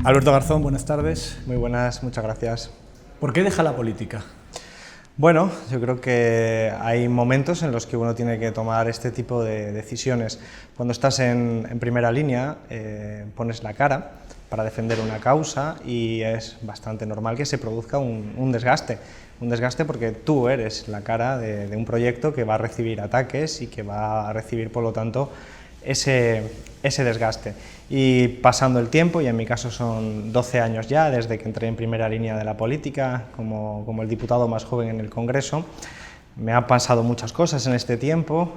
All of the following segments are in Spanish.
Alberto Garzón, buenas tardes. Muy buenas, muchas gracias. ¿Por qué deja la política? Bueno, yo creo que hay momentos en los que uno tiene que tomar este tipo de decisiones. Cuando estás en primera línea, pones la cara para defender una causa y es bastante normal que se produzca un desgaste. Un desgaste porque tú eres la cara de un proyecto que va a recibir ataques y que va a recibir, por lo tanto, ese desgaste. Y pasando el tiempo, y en mi caso son 12 años ya, desde que entré en primera línea de la política, como el diputado más joven en el Congreso, me han pasado muchas cosas en este tiempo,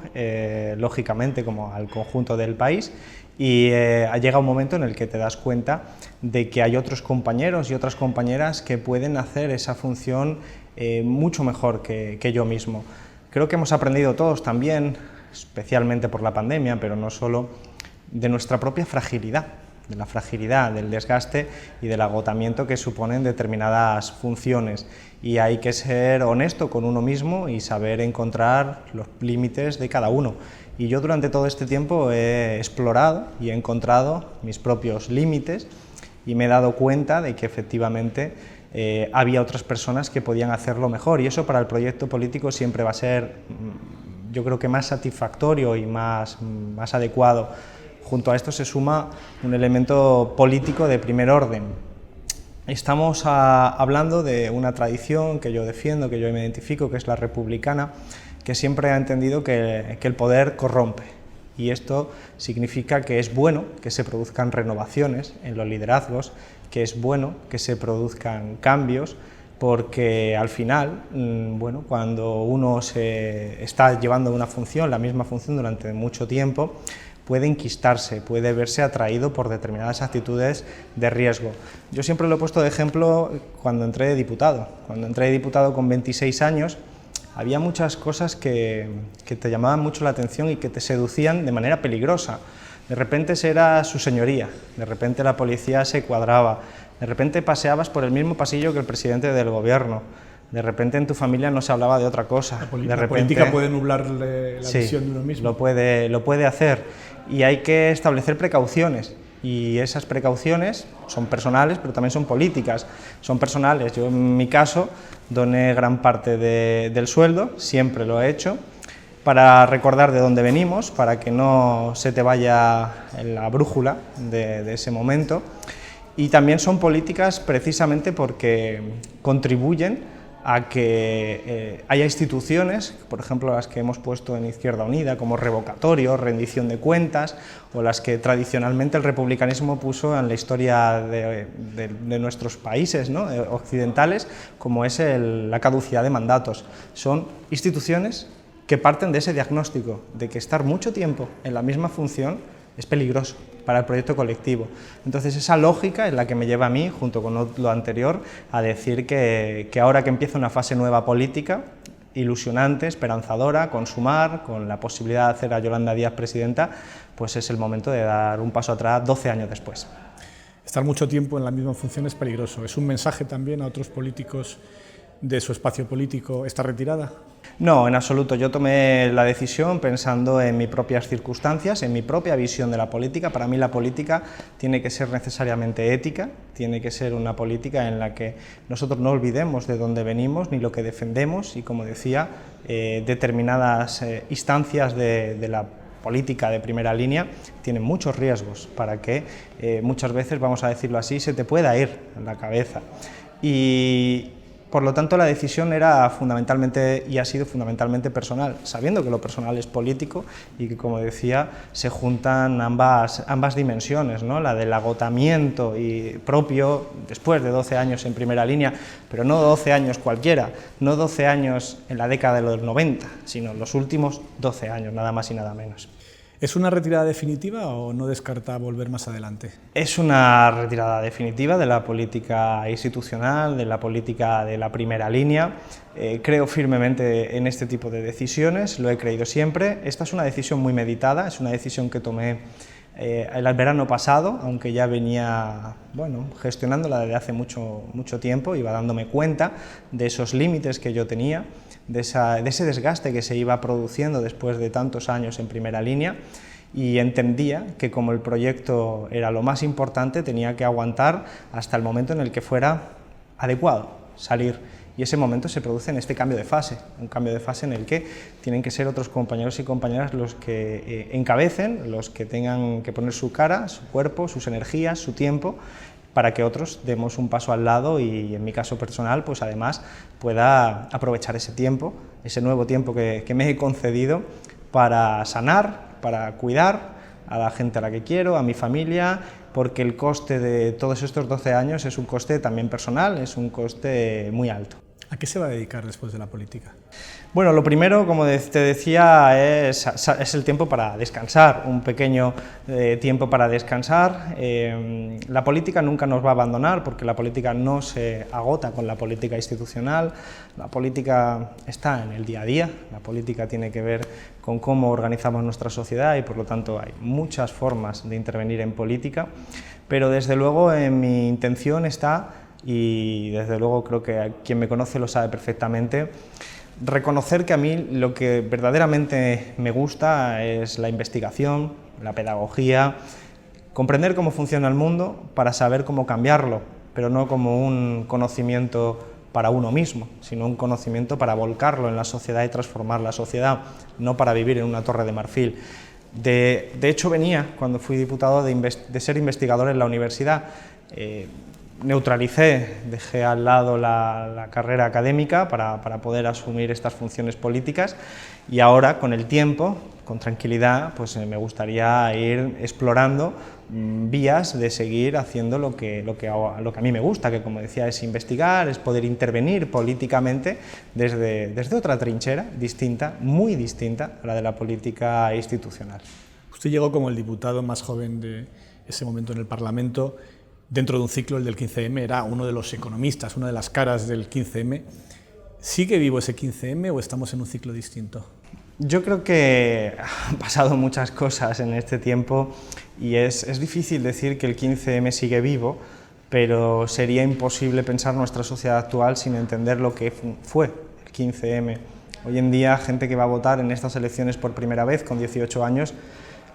lógicamente como al conjunto del país, y llega un momento en el que te das cuenta de que hay otros compañeros y otras compañeras que pueden hacer esa función mucho mejor que yo mismo. Creo que hemos aprendido todos también, especialmente por la pandemia, pero no solo, de nuestra propia fragilidad, de la fragilidad, del desgaste y del agotamiento que suponen determinadas funciones. Y hay que ser honesto con uno mismo y saber encontrar los límites de cada uno. Y yo durante todo este tiempo he explorado y he encontrado mis propios límites y me he dado cuenta de que efectivamente había otras personas que podían hacerlo mejor, y eso para el proyecto político siempre va a ser, yo creo que más satisfactorio y más adecuado. Junto a esto se suma un elemento político de primer orden. Estamos hablando de una tradición que yo defiendo, que yo me identifico, que es la republicana, que siempre ha entendido que el poder corrompe. Y esto significa que es bueno que se produzcan renovaciones en los liderazgos, que es bueno que se produzcan cambios, porque al final, bueno, cuando uno se está llevando una función, la misma función durante mucho tiempo, puede enquistarse, puede verse atraído por determinadas actitudes de riesgo. Yo siempre lo he puesto de ejemplo cuando entré de diputado. Cuando entré de diputado con 26 años, había muchas cosas que te llamaban mucho la atención y que te seducían de manera peligrosa. De repente era su señoría, de repente la policía se cuadraba, de repente paseabas por el mismo pasillo que el presidente del gobierno, de repente en tu familia no se hablaba de otra cosa. La política puede nublar la visión de uno mismo. Lo puede hacer, y hay que establecer precauciones. Y esas precauciones son personales, pero también son políticas. Son personales. Yo, en mi caso, doné gran parte del sueldo, siempre lo he hecho, para recordar de dónde venimos, para que no se te vaya la brújula de ese momento. Y también son políticas precisamente porque contribuyen a que haya instituciones, por ejemplo las que hemos puesto en Izquierda Unida, como revocatorio, rendición de cuentas, o las que tradicionalmente el republicanismo puso en la historia de nuestros países, ¿no?, occidentales, como es la caducidad de mandatos. Son instituciones que parten de ese diagnóstico, de que estar mucho tiempo en la misma función es peligroso para el proyecto colectivo. Entonces esa lógica es la que me lleva a mí, junto con lo anterior, a decir que ahora que empieza una fase nueva política, ilusionante, esperanzadora, con Sumar, con la posibilidad de hacer a Yolanda Díaz presidenta, pues es el momento de dar un paso atrás 12 años después. Estar mucho tiempo en la misma función es peligroso. ¿Es un mensaje también a otros políticos de su espacio político esta retirada? No, en absoluto. Yo tomé la decisión pensando en mis propias circunstancias, en mi propia visión de la política. Para mí la política tiene que ser necesariamente ética, tiene que ser una política en la que nosotros no olvidemos de dónde venimos ni lo que defendemos, y, como decía, determinadas instancias de la política de primera línea tienen muchos riesgos para que muchas veces, vamos a decirlo así, se te pueda ir la cabeza. Y por lo tanto, la decisión era fundamentalmente, y ha sido fundamentalmente, personal, sabiendo que lo personal es político y que, como decía, se juntan ambas dimensiones, ¿no?, la del agotamiento y propio después de 12 años en primera línea, pero no 12 años cualquiera, no 12 años en la década de los 90, sino los últimos 12 años, nada más y nada menos. ¿Es una retirada definitiva o no descarta volver más adelante? Es una retirada definitiva de la política institucional, de la política de la primera línea. Creo firmemente en este tipo de decisiones, lo he creído siempre. Esta es una decisión muy meditada, es una decisión que tomé el verano pasado, aunque ya venía, bueno, gestionándola desde hace mucho tiempo, iba dándome cuenta de esos límites que yo tenía, de ese desgaste que se iba produciendo después de tantos años en primera línea, y entendía que como el proyecto era lo más importante, tenía que aguantar hasta el momento en el que fuera adecuado salir. Y ese momento se produce en este cambio de fase, un cambio de fase en el que tienen que ser otros compañeros y compañeras los que encabecen, los que tengan que poner su cara, su cuerpo, sus energías, su tiempo, para que otros demos un paso al lado y, en mi caso personal, pues además pueda aprovechar ese tiempo, ese nuevo tiempo que me he concedido para sanar, para cuidar a la gente a la que quiero, a mi familia, porque el coste de todos estos 12 años es un coste también personal, es un coste muy alto. ¿A qué se va a dedicar después de la política? Bueno, lo primero, como te decía, es el tiempo para descansar, un pequeño tiempo para descansar. La política nunca nos va a abandonar, porque la política no se agota con la política institucional, la política está en el día a día, la política tiene que ver con cómo organizamos nuestra sociedad y por lo tanto hay muchas formas de intervenir en política, pero desde luego en mi intención está, y desde luego creo que quien me conoce lo sabe perfectamente, reconocer que a mí lo que verdaderamente me gusta es la investigación, la pedagogía, comprender cómo funciona el mundo para saber cómo cambiarlo, pero no como un conocimiento para uno mismo, sino un conocimiento para volcarlo en la sociedad y transformar la sociedad, no para vivir en una torre de marfil. De hecho, venía, cuando fui diputado, de ser investigador en la universidad. Neutralicé, dejé al lado la carrera académica para poder asumir estas funciones políticas y ahora, con el tiempo, con tranquilidad, pues me gustaría ir explorando vías de seguir haciendo lo que a mí me gusta, que como decía es investigar, es poder intervenir políticamente desde otra trinchera distinta, muy distinta a la de la política institucional. Usted llegó como el diputado más joven de ese momento en el Parlamento, dentro de un ciclo, el del 15M, era uno de los economistas, una de las caras del 15M. ¿Sigue vivo ese 15M o estamos en un ciclo distinto? Yo creo que han pasado muchas cosas en este tiempo y es difícil decir que el 15M sigue vivo, pero sería imposible pensar nuestra sociedad actual sin entender lo que fue el 15M. Hoy en día, gente que va a votar en estas elecciones por primera vez, con 18 años,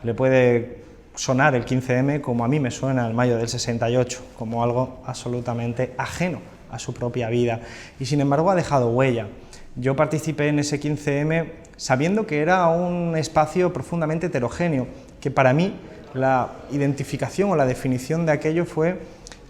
le puede sonar el 15M como a mí me suena el mayo del 68, como algo absolutamente ajeno a su propia vida, y sin embargo ha dejado huella. Yo participé en ese 15M sabiendo que era un espacio profundamente heterogéneo, que para mí la identificación o la definición de aquello fue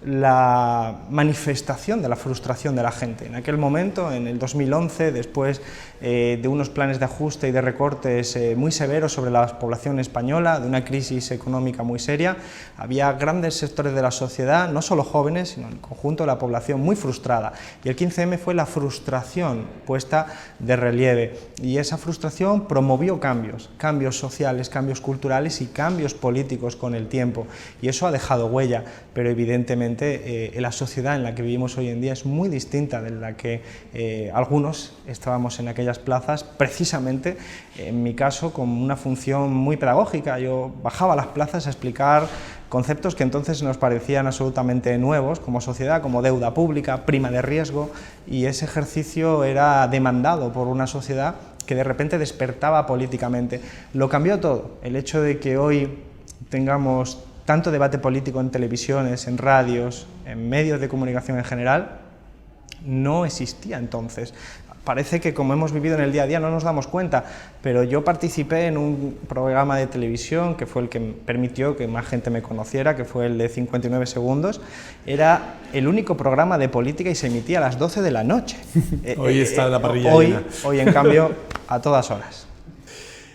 la manifestación de la frustración de la gente. En aquel momento, en el 2011, después de unos planes de ajuste y de recortes muy severos sobre la población española, de una crisis económica muy seria, había grandes sectores de la sociedad, no solo jóvenes, sino el conjunto de la población muy frustrada. Y el 15M fue la frustración puesta de relieve. Y esa frustración promovió cambios sociales, cambios culturales y cambios políticos con el tiempo. Y eso ha dejado huella, pero evidentemente la sociedad en la que vivimos hoy en día es muy distinta de la que algunos estábamos en aquellas plazas, precisamente, en mi caso, con una función muy pedagógica. Yo bajaba a las plazas a explicar conceptos que entonces nos parecían absolutamente nuevos como sociedad, como deuda pública, prima de riesgo, y ese ejercicio era demandado por una sociedad que de repente despertaba políticamente. Lo cambió todo, el hecho de que hoy tengamos tanto debate político en televisiones, en radios, en medios de comunicación en general, no existía entonces. Parece que como hemos vivido en el día a día no nos damos cuenta, pero yo participé en un programa de televisión que fue el que permitió que más gente me conociera, que fue el de 59 segundos. Era el único programa de política y se emitía a las 12 de la noche. Hoy está la parrilla llena. Hoy, en cambio, a todas horas.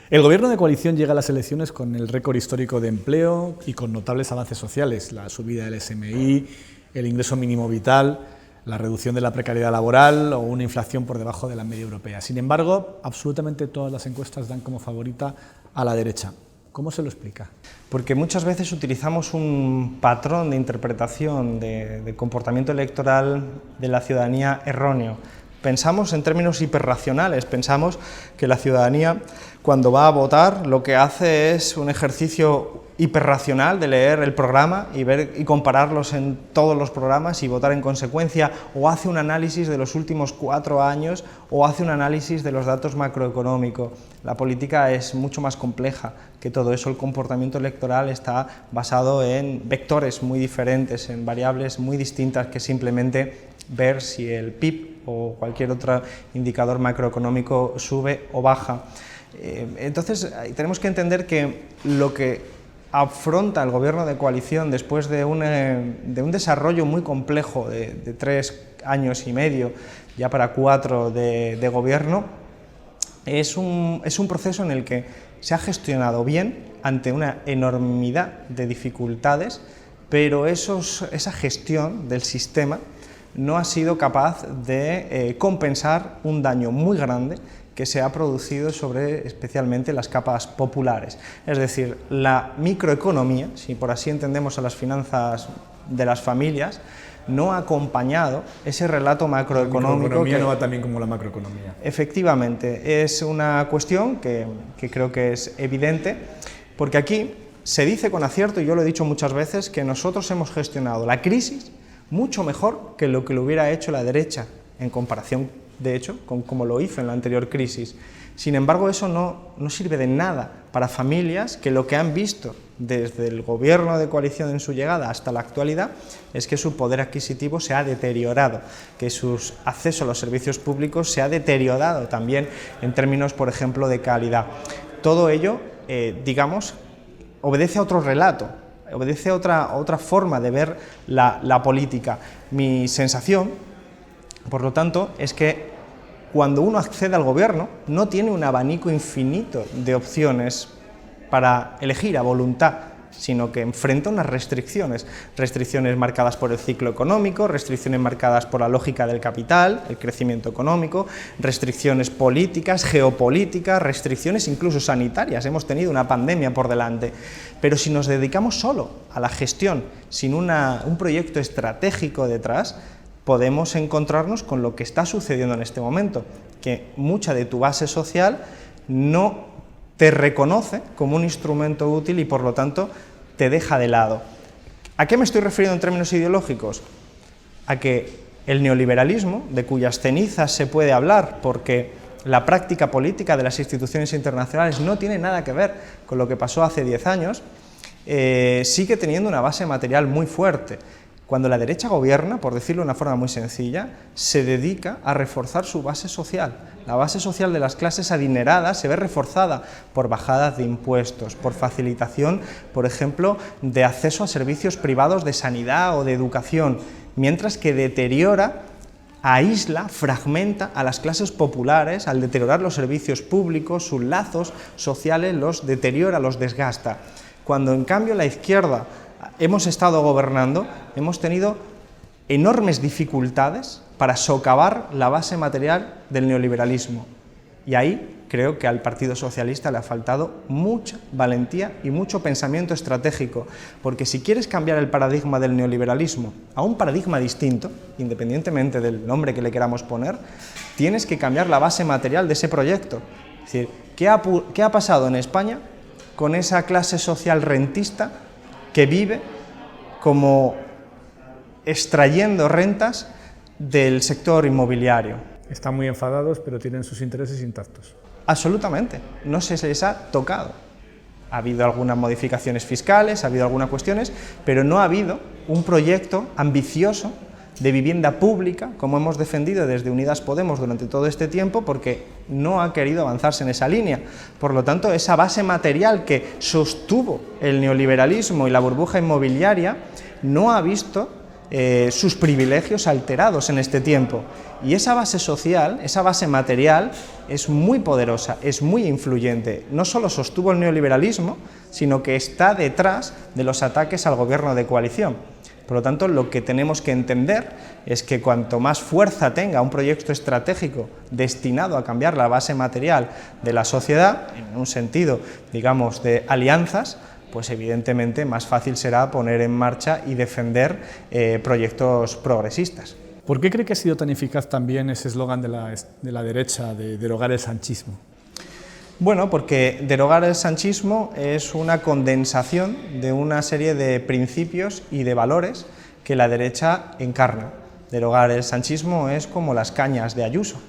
El gobierno de coalición llega a las elecciones con el récord histórico de empleo y con notables avances sociales, la subida del SMI, el ingreso mínimo vital, la reducción de la precariedad laboral o una inflación por debajo de la media europea. Sin embargo, absolutamente todas las encuestas dan como favorita a la derecha. ¿Cómo se lo explica? Porque muchas veces utilizamos un patrón de interpretación de comportamiento electoral de la ciudadanía erróneo. Pensamos en términos hiperracionales, pensamos que la ciudadanía cuando va a votar lo que hace es un ejercicio hiperracional de leer el programa y ver y compararlos en todos los programas y votar en consecuencia, o hace un análisis de los últimos 4 años, o hace un análisis de los datos macroeconómicos. La política es mucho más compleja que todo eso. El comportamiento electoral está basado en vectores muy diferentes, en variables muy distintas que simplemente ver si el PIB o cualquier otro indicador macroeconómico sube o baja. Entonces tenemos que entender que lo que afronta el gobierno de coalición después de un desarrollo muy complejo de 3 años y medio, ya para 4 de gobierno, es un proceso en el que se ha gestionado bien ante una enormidad de dificultades, pero esa gestión del sistema no ha sido capaz de compensar un daño muy grande que se ha producido sobre especialmente las capas populares. Es decir, la microeconomía, si por así entendemos a las finanzas de las familias, no ha acompañado ese relato macroeconómico. La microeconomía no va tan bien como la macroeconomía. Efectivamente, es una cuestión que creo que es evidente, porque aquí se dice con acierto, y yo lo he dicho muchas veces, que nosotros hemos gestionado la crisis mucho mejor que lo hubiera hecho la derecha, en comparación, de hecho, con como lo hizo en la anterior crisis. Sin embargo, eso no sirve de nada para familias que lo que han visto desde el gobierno de coalición en su llegada hasta la actualidad es que su poder adquisitivo se ha deteriorado, que su acceso a los servicios públicos se ha deteriorado también en términos, por ejemplo, de calidad. Todo ello, digamos, obedece a otro relato, obedece a otra forma de ver la política. Mi sensación, por lo tanto, es que cuando uno accede al gobierno no tiene un abanico infinito de opciones para elegir a voluntad, sino que enfrenta unas restricciones marcadas por el ciclo económico, restricciones marcadas por la lógica del capital, el crecimiento económico, restricciones políticas, geopolíticas, restricciones incluso sanitarias. Hemos tenido una pandemia por delante, pero si nos dedicamos solo a la gestión, sin un proyecto estratégico detrás, podemos encontrarnos con lo que está sucediendo en este momento, que mucha de tu base social no te reconoce como un instrumento útil y por lo tanto te deja de lado. ¿A qué me estoy refiriendo en términos ideológicos? A que el neoliberalismo, de cuyas cenizas se puede hablar porque la práctica política de las instituciones internacionales no tiene nada que ver con lo que pasó hace 10 años, sigue teniendo una base material muy fuerte. Cuando la derecha gobierna, por decirlo de una forma muy sencilla, se dedica a reforzar su base social. La base social de las clases adineradas se ve reforzada por bajadas de impuestos, por facilitación, por ejemplo, de acceso a servicios privados de sanidad o de educación, mientras que deteriora, aísla, fragmenta a las clases populares al deteriorar los servicios públicos, sus lazos sociales los deteriora, los desgasta. Cuando en cambio la izquierda hemos estado gobernando, hemos tenido enormes dificultades para socavar la base material del neoliberalismo. Y ahí creo que al Partido Socialista le ha faltado mucha valentía y mucho pensamiento estratégico, porque si quieres cambiar el paradigma del neoliberalismo a un paradigma distinto, independientemente del nombre que le queramos poner, tienes que cambiar la base material de ese proyecto. Es decir, ¿qué ha pasado en España con esa clase social rentista que vive como extrayendo rentas del sector inmobiliario? Están muy enfadados, pero tienen sus intereses intactos. Absolutamente, no se les ha tocado. Ha habido algunas modificaciones fiscales, ha habido algunas cuestiones, pero no ha habido un proyecto ambicioso de vivienda pública, como hemos defendido desde Unidas Podemos durante todo este tiempo, porque no ha querido avanzarse en esa línea. Por lo tanto, esa base material que sostuvo el neoliberalismo y la burbuja inmobiliaria no ha visto sus privilegios alterados en este tiempo. Y esa base social, esa base material, es muy poderosa, es muy influyente. No solo sostuvo el neoliberalismo, sino que está detrás de los ataques al gobierno de coalición. Por lo tanto, lo que tenemos que entender es que cuanto más fuerza tenga un proyecto estratégico destinado a cambiar la base material de la sociedad, en un sentido, digamos, de alianzas, pues evidentemente más fácil será poner en marcha y defender proyectos progresistas. ¿Por qué cree que ha sido tan eficaz también ese eslogan de la derecha de derogar el sanchismo? Bueno, porque derogar el sanchismo es una condensación de una serie de principios y de valores que la derecha encarna. Derogar el sanchismo es como las cañas de Ayuso.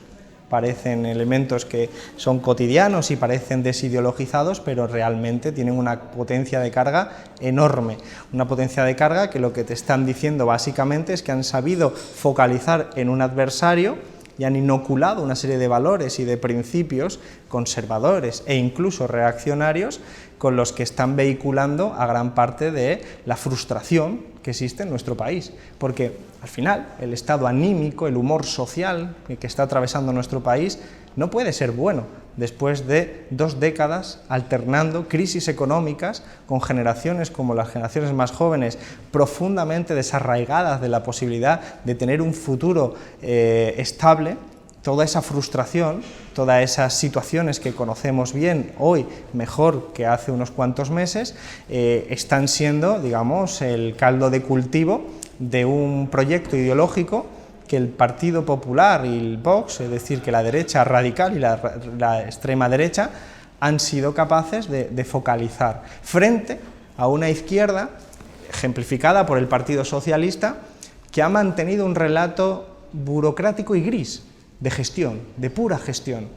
Parecen elementos que son cotidianos y parecen desideologizados, pero realmente tienen una potencia de carga enorme. Una potencia de carga que lo que te están diciendo básicamente es que han sabido focalizar en un adversario y han inoculado una serie de valores y de principios conservadores e incluso reaccionarios con los que están vehiculando a gran parte de la frustración que existe en nuestro país. Porque al final el estado anímico, el humor social que está atravesando nuestro país no puede ser bueno después de 2 décadas alternando crisis económicas con generaciones como las generaciones más jóvenes profundamente desarraigadas de la posibilidad de tener un futuro estable. Toda esa frustración, todas esas situaciones que conocemos bien hoy, mejor que hace unos cuantos meses, están siendo, digamos, el caldo de cultivo de un proyecto ideológico que el Partido Popular y el Vox, es decir, que la derecha radical y la extrema derecha, han sido capaces de focalizar frente a una izquierda ejemplificada por el Partido Socialista, que ha mantenido un relato burocrático y gris, de gestión, de pura gestión,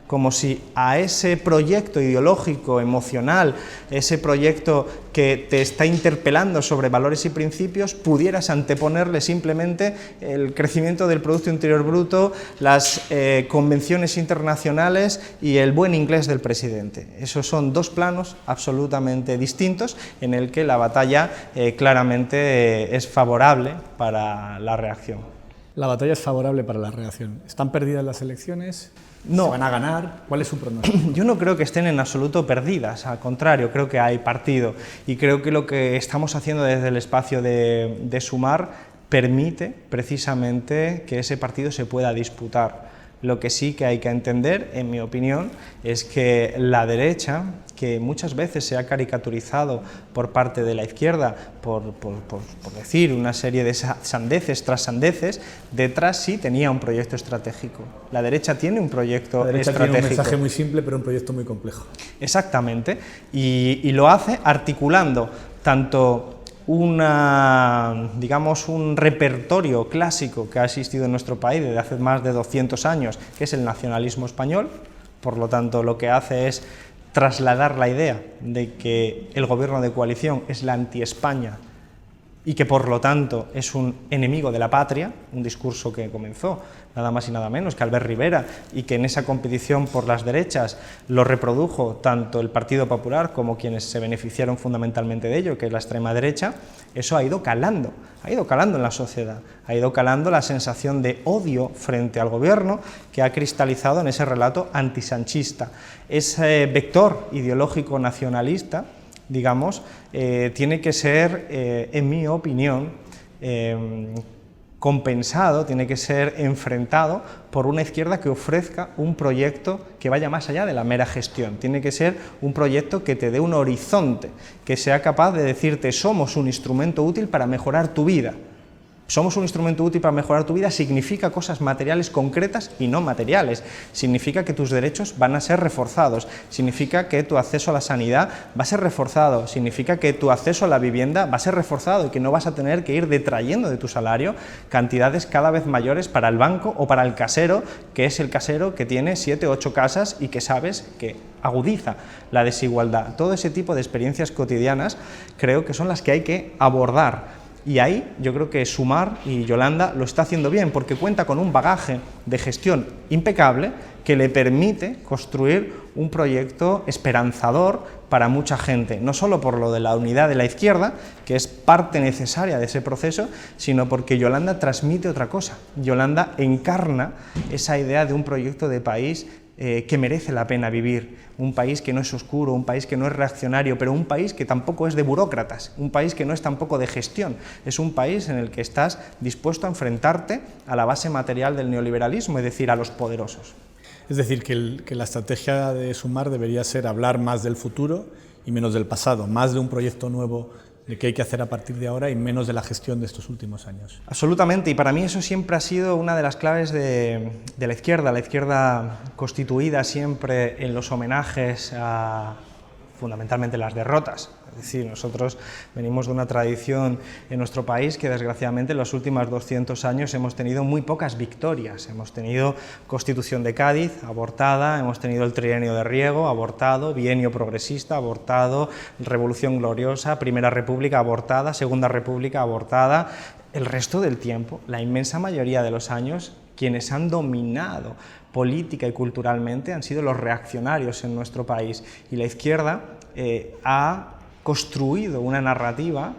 como si a ese proyecto ideológico, emocional, ese proyecto que te está interpelando sobre valores y principios, pudieras anteponerle simplemente el crecimiento del Producto Interior Bruto, las convenciones internacionales y el buen inglés del presidente. Esos son 2 planos absolutamente distintos en el que la batalla claramente es favorable para la reacción. La batalla es favorable para la reacción. ¿Están perdidas las elecciones? No. ¿Se van a ganar? ¿Cuál es su pronóstico? Yo no creo que estén en absoluto perdidas, al contrario, creo que hay partido y creo que lo que estamos haciendo desde el espacio de Sumar permite precisamente que ese partido se pueda disputar. Lo que sí que hay que entender, en mi opinión, es que la derecha, que muchas veces se ha caricaturizado por parte de la izquierda por decir una serie de sandeces tras sandeces, detrás sí tenía un proyecto estratégico. La derecha tiene un proyecto estratégico. Tiene un mensaje muy simple, pero un proyecto muy complejo. Exactamente, y lo hace articulando tanto digamos, un repertorio clásico que ha existido en nuestro país desde hace más de 200 años, que es el nacionalismo español. Por lo tanto, lo que hace es trasladar la idea de que el gobierno de coalición es la anti-España y que por lo tanto es un enemigo de la patria, un discurso que comenzó nada más y nada menos que Albert Rivera y que en esa competición por las derechas lo reprodujo tanto el Partido Popular como quienes se beneficiaron fundamentalmente de ello, que es la extrema derecha. Eso ha ido calando en la sociedad, ha ido calando la sensación de odio frente al gobierno que ha cristalizado en ese relato antisanchista. Ese vector ideológico nacionalista, digamos, tiene que ser, en mi opinión, compensado, tiene que ser enfrentado por una izquierda que ofrezca un proyecto que vaya más allá de la mera gestión. Tiene que ser un proyecto que te dé un horizonte, que sea capaz de decirte somos un instrumento útil para mejorar tu vida. Somos un instrumento útil para mejorar tu vida significa cosas materiales concretas y no materiales. Significa que tus derechos van a ser reforzados, significa que tu acceso a la sanidad va a ser reforzado, significa que tu acceso a la vivienda va a ser reforzado y que no vas a tener que ir detrayendo de tu salario cantidades cada vez mayores para el banco o para el casero, que es el casero que tiene 7 o 8 casas y que sabes que agudiza la desigualdad. Todo ese tipo de experiencias cotidianas creo que son las que hay que abordar. Y ahí yo creo que Sumar y Yolanda lo está haciendo bien, porque cuenta con un bagaje de gestión impecable que le permite construir un proyecto esperanzador para mucha gente, no solo por lo de la unidad de la izquierda, que es parte necesaria de ese proceso, sino porque Yolanda transmite otra cosa. Yolanda encarna esa idea de un proyecto de país que merece la pena vivir, un país que no es oscuro, un país que no es reaccionario, pero un país que tampoco es de burócratas, un país que no es tampoco de gestión, es un país en el que estás dispuesto a enfrentarte a la base material del neoliberalismo, es decir, a los poderosos. Es decir, que la estrategia de Sumar debería ser hablar más del futuro y menos del pasado, más de un proyecto nuevo de qué hay que hacer a partir de ahora y menos de la gestión de estos últimos años. Absolutamente, y para mí eso siempre ha sido una de las claves de la izquierda constituida siempre en los homenajes a fundamentalmente las derrotas. Es decir, nosotros venimos de una tradición en nuestro país que desgraciadamente en los últimos 200 años hemos tenido muy pocas victorias. Hemos tenido Constitución de Cádiz, abortada, hemos tenido el Trienio de Riego, abortado, Bienio Progresista, abortado, Revolución Gloriosa, Primera República, abortada, Segunda República, abortada. El resto del tiempo, la inmensa mayoría de los años, quienes han dominado política y culturalmente han sido los reaccionarios en nuestro país, y la izquierda ha construido una narrativa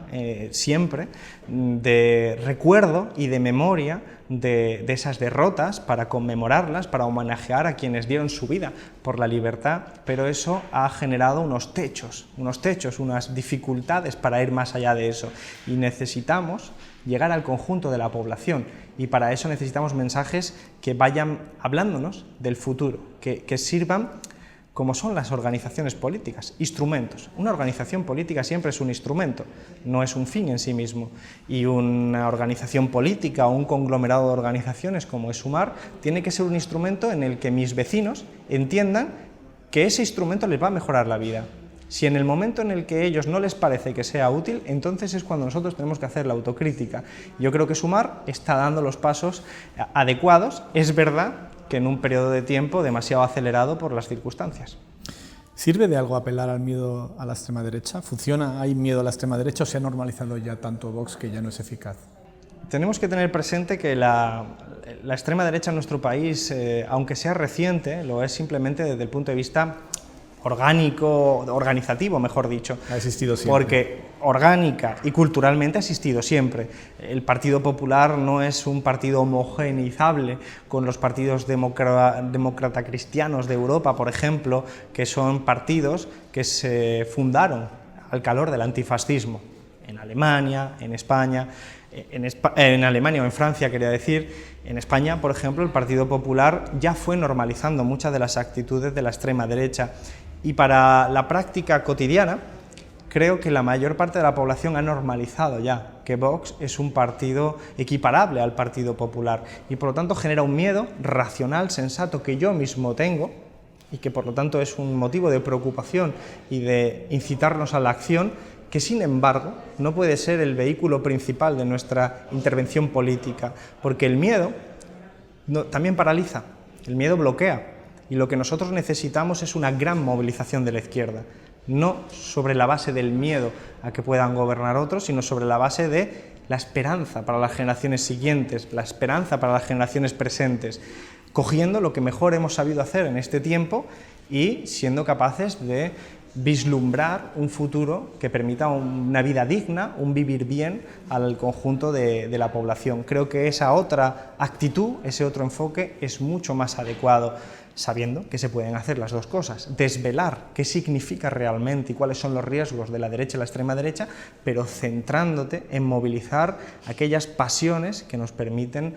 siempre de recuerdo y de memoria de esas derrotas, para conmemorarlas, para homenajear a quienes dieron su vida por la libertad, pero eso ha generado unos techos, unas dificultades para ir más allá de eso, y necesitamos llegar al conjunto de la población, y para eso necesitamos mensajes que vayan hablándonos del futuro, que sirvan como son las organizaciones políticas, instrumentos. Una organización política siempre es un instrumento, no es un fin en sí mismo, y una organización política o un conglomerado de organizaciones como es Sumar tiene que ser un instrumento en el que mis vecinos entiendan que ese instrumento les va a mejorar la vida. Si en el momento en el que a ellos no les parece que sea útil, entonces es cuando nosotros tenemos que hacer la autocrítica. Yo creo que Sumar está dando los pasos adecuados. Es verdad que en un periodo de tiempo demasiado acelerado por las circunstancias. ¿Sirve de algo apelar al miedo a la extrema derecha? ¿Funciona? ¿Hay miedo a la extrema derecha o se ha normalizado ya tanto Vox que ya no es eficaz? Tenemos que tener presente que la extrema derecha en nuestro país, aunque sea reciente, lo es simplemente desde el punto de vista organizativo, mejor dicho. Ha existido siempre. Porque orgánica y culturalmente ha existido siempre. El Partido Popular no es un partido homogeneizable con los partidos demócrata cristianos de Europa, por ejemplo, que son partidos que se fundaron al calor del antifascismo. En Alemania, en España, en Alemania o en Francia, quería decir. En España, por ejemplo, el Partido Popular ya fue normalizando muchas de las actitudes de la extrema derecha. Y para la práctica cotidiana, creo que la mayor parte de la población ha normalizado ya que Vox es un partido equiparable al Partido Popular, y por lo tanto genera un miedo racional, sensato, que yo mismo tengo, y que por lo tanto es un motivo de preocupación y de incitarnos a la acción, que sin embargo no puede ser el vehículo principal de nuestra intervención política, porque el miedo también paraliza, el miedo bloquea. Y lo que nosotros necesitamos es una gran movilización de la izquierda, no sobre la base del miedo a que puedan gobernar otros, sino sobre la base de la esperanza para las generaciones siguientes, la esperanza para las generaciones presentes, cogiendo lo que mejor hemos sabido hacer en este tiempo y siendo capaces de vislumbrar un futuro que permita una vida digna, un vivir bien al conjunto de la población. Creo que esa otra actitud, ese otro enfoque es mucho más adecuado, sabiendo que se pueden hacer las dos cosas, desvelar qué significa realmente y cuáles son los riesgos de la derecha y la extrema derecha, pero centrándote en movilizar aquellas pasiones que nos permiten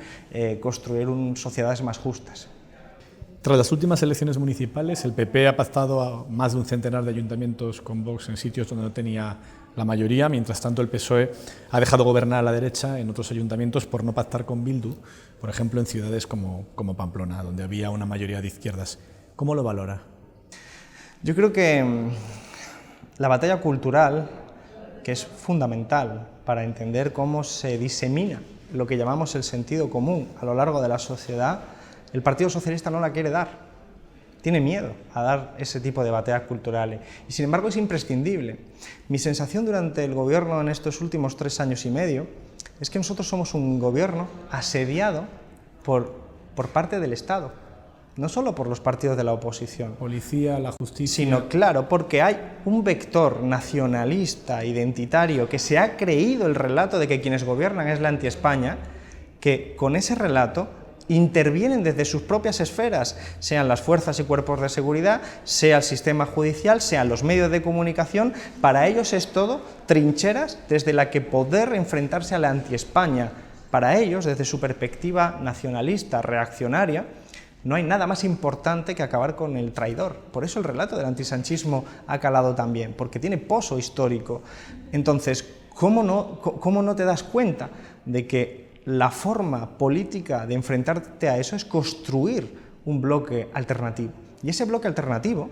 construir sociedades más justas. Tras las últimas elecciones municipales, el PP ha pactado a más de un centenar de ayuntamientos con Vox en sitios donde no tenía la mayoría. Mientras tanto, el PSOE ha dejado gobernar a la derecha en otros ayuntamientos por no pactar con Bildu, por ejemplo, en ciudades como Pamplona, donde había una mayoría de izquierdas. ¿Cómo lo valora? Yo creo que la batalla cultural, que es fundamental para entender cómo se disemina lo que llamamos el sentido común a lo largo de la sociedad, el Partido Socialista no la quiere dar, tiene miedo a dar ese tipo de batallas culturales y sin embargo es imprescindible. Mi sensación durante el gobierno en estos últimos 3 años y medio es que nosotros somos un gobierno asediado por parte del Estado, no solo por los partidos de la oposición. Policía, la justicia... Sino, claro, porque hay un vector nacionalista, identitario, que se ha creído el relato de que quienes gobiernan es la anti-España, que con ese relato intervienen desde sus propias esferas, sean las fuerzas y cuerpos de seguridad, sea el sistema judicial, sean los medios de comunicación. Para ellos es todo trincheras desde la que poder enfrentarse a la anti-España. Para ellos, desde su perspectiva nacionalista, reaccionaria, no hay nada más importante que acabar con el traidor. Por eso el relato del antisanchismo ha calado también, porque tiene poso histórico. Entonces, ¿Cómo no te das cuenta de que la forma política de enfrentarte a eso es construir un bloque alternativo? Y ese bloque alternativo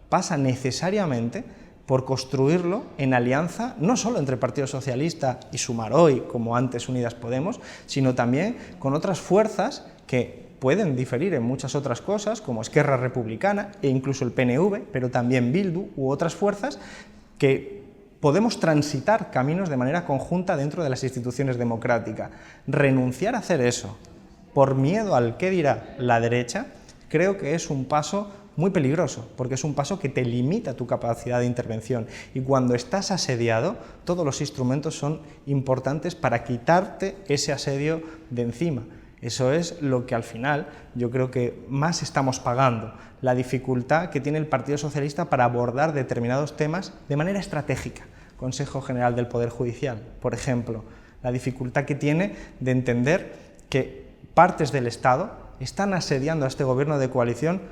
pasa necesariamente por construirlo en alianza, no solo entre Partido Socialista y Sumar Hoy, como antes Unidas Podemos, sino también con otras fuerzas que pueden diferir en muchas otras cosas, como Esquerra Republicana e incluso el PNV, pero también Bildu u otras fuerzas que podemos transitar caminos de manera conjunta dentro de las instituciones democráticas. Renunciar a hacer eso por miedo al qué dirá la derecha, creo que es un paso muy peligroso, porque es un paso que te limita tu capacidad de intervención. Y cuando estás asediado, todos los instrumentos son importantes para quitarte ese asedio de encima. Eso es lo que al final yo creo que más estamos pagando, la dificultad que tiene el Partido Socialista para abordar determinados temas de manera estratégica. Consejo General del Poder Judicial, por ejemplo, la dificultad que tiene de entender que partes del Estado están asediando a este gobierno de coalición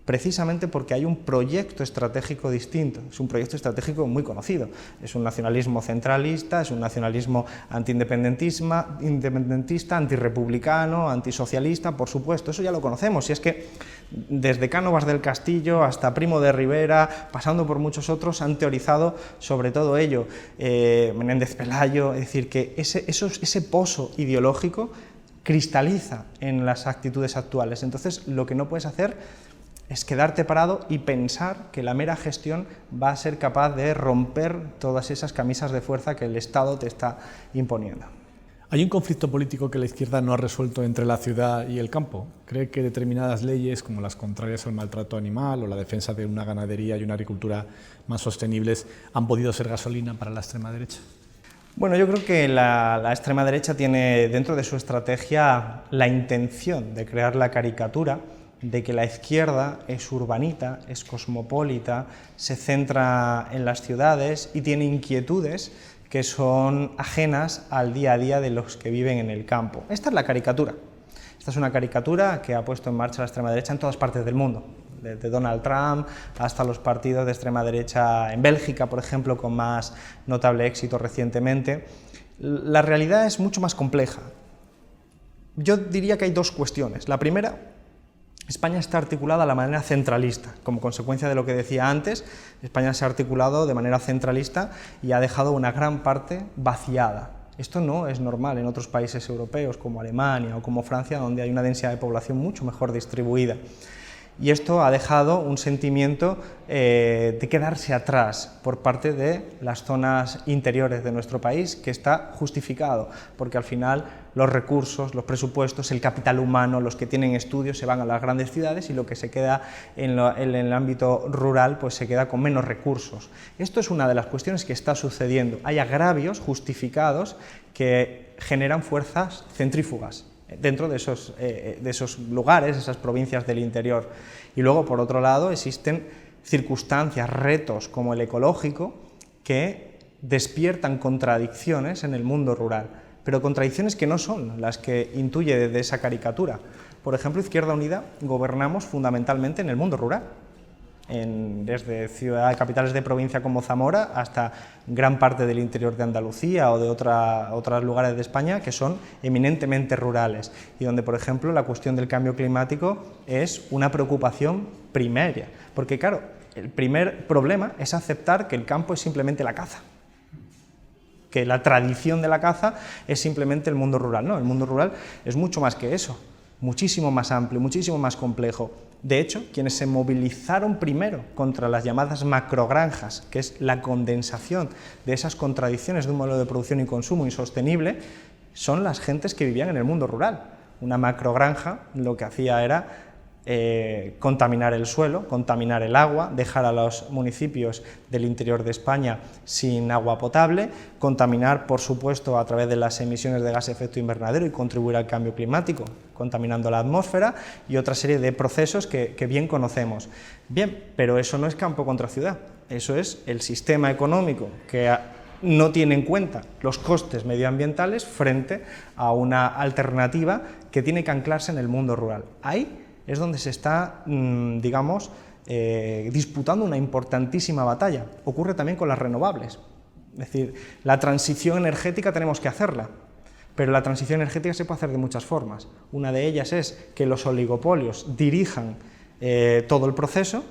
precisamente porque hay un proyecto estratégico distinto, es un proyecto estratégico muy conocido, es un nacionalismo centralista, es un nacionalismo antiindependentista, antirrepublicano, antisocialista, por supuesto, eso ya lo conocemos, y es que desde Cánovas del Castillo hasta Primo de Rivera, pasando por muchos otros, han teorizado sobre todo ello, Menéndez Pelayo, es decir, que ese pozo ideológico cristaliza en las actitudes actuales. Entonces, lo que no puedes hacer es quedarte parado y pensar que la mera gestión va a ser capaz de romper todas esas camisas de fuerza que el Estado te está imponiendo. ¿Hay un conflicto político que la izquierda no ha resuelto entre la ciudad y el campo? ¿Cree que determinadas leyes, como las contrarias al maltrato animal o la defensa de una ganadería y una agricultura más sostenibles, han podido ser gasolina para la extrema derecha? Bueno, yo creo que la extrema derecha tiene dentro de su estrategia la intención de crear la caricatura de que la izquierda es urbanita, es cosmopolita, se centra en las ciudades y tiene inquietudes que son ajenas al día a día de los que viven en el campo. Esta es la caricatura. Esta es una caricatura que ha puesto en marcha la extrema derecha en todas partes del mundo, desde Donald Trump hasta los partidos de extrema derecha en Bélgica, por ejemplo, con más notable éxito recientemente. La realidad es mucho más compleja. Yo diría que hay dos cuestiones. La primera, España está articulada de la manera centralista. Como consecuencia de lo que decía antes, España se ha articulado de manera centralista y ha dejado una gran parte vaciada. Esto no es normal en otros países europeos como Alemania o como Francia, donde hay una densidad de población mucho mejor distribuida. Y esto ha dejado un sentimiento de quedarse atrás por parte de las zonas interiores de nuestro país, que está justificado, porque al final los recursos, los presupuestos, el capital humano, los que tienen estudios se van a las grandes ciudades y lo que se queda en el ámbito rural pues se queda con menos recursos. Esto es una de las cuestiones que está sucediendo. Hay agravios justificados que generan fuerzas centrífugas dentro de esos lugares, esas provincias del interior. Y luego, por otro lado, existen circunstancias, retos como el ecológico, que despiertan contradicciones en el mundo rural, pero contradicciones que no son las que intuye desde esa caricatura. Por ejemplo, Izquierda Unida gobernamos fundamentalmente en el mundo rural, desde capitales de provincia como Zamora hasta gran parte del interior de Andalucía o de otros lugares de España que son eminentemente rurales y donde, por ejemplo, la cuestión del cambio climático es una preocupación primaria, porque claro, el primer problema es aceptar que el campo es simplemente la caza, que la tradición de la caza es simplemente el mundo rural. No, el mundo rural es mucho más que eso, muchísimo más amplio, muchísimo más complejo. De hecho, quienes se movilizaron primero contra las llamadas macrogranjas, que es la condensación de esas contradicciones de un modelo de producción y consumo insostenible, son las gentes que vivían en el mundo rural. Una macrogranja lo que hacía era contaminar el suelo, contaminar el agua, dejar a los municipios del interior de España sin agua potable, contaminar, por supuesto, a través de las emisiones de gas de efecto invernadero y contribuir al cambio climático, contaminando la atmósfera y otra serie de procesos que bien conocemos. Bien, pero eso no es campo contra ciudad, eso es el sistema económico que no tiene en cuenta los costes medioambientales frente a una alternativa que tiene que anclarse en el mundo rural. Ahí es donde se está, disputando una importantísima batalla. Ocurre también con las renovables. Es decir, la transición energética tenemos que hacerla, pero la transición energética se puede hacer de muchas formas. Una de ellas es que los oligopolios dirijan todo el proceso,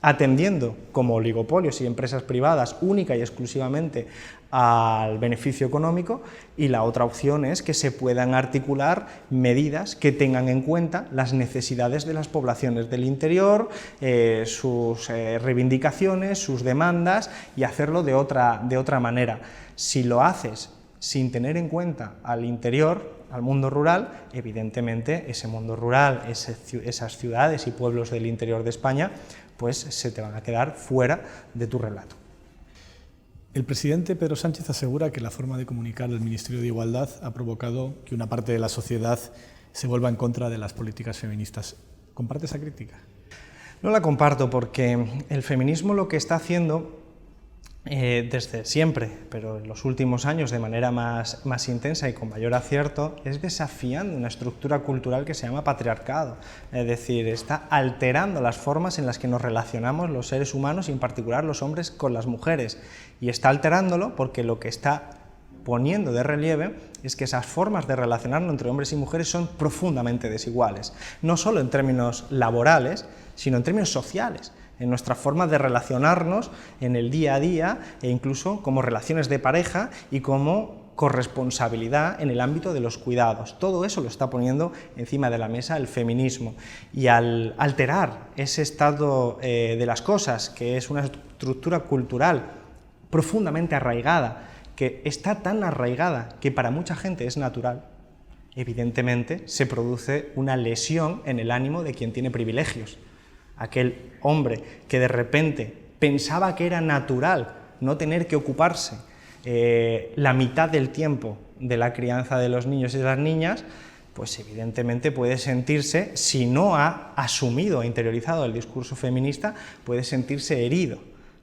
atendiendo como oligopolios y empresas privadas única y exclusivamente al beneficio económico, y la otra opción es que se puedan articular medidas que tengan en cuenta las necesidades de las poblaciones del interior, sus reivindicaciones, sus demandas, y hacerlo de otra manera. Si lo haces sin tener en cuenta al interior, al mundo rural, evidentemente ese mundo rural, esas ciudades y pueblos del interior de España, pues se te van a quedar fuera de tu relato. El presidente Pedro Sánchez asegura que la forma de comunicar del Ministerio de Igualdad ha provocado que una parte de la sociedad se vuelva en contra de las políticas feministas. ¿Comparte esa crítica? No la comparto, porque el feminismo lo que está haciendo desde siempre, pero en los últimos años de manera más intensa y con mayor acierto, es desafiando una estructura cultural que se llama patriarcado. Es decir, está alterando las formas en las que nos relacionamos los seres humanos y en particular los hombres con las mujeres. Y está alterándolo porque lo que está poniendo de relieve es que esas formas de relacionarnos entre hombres y mujeres son profundamente desiguales, no solo en términos laborales, sino en términos sociales, en nuestra forma de relacionarnos en el día a día e incluso como relaciones de pareja y como corresponsabilidad en el ámbito de los cuidados. Todo eso lo está poniendo encima de la mesa el feminismo, y al alterar ese estado de las cosas, que es una estructura cultural profundamente arraigada, que está tan arraigada que para mucha gente es natural, evidentemente se produce una lesión en el ánimo de quien tiene privilegios. Aquel hombre que de repente pensaba que era natural no tener que ocuparse la mitad del tiempo de la crianza de los niños y de las niñas, pues evidentemente puede sentirse, si no ha asumido e interiorizado el discurso feminista, puede sentirse herido.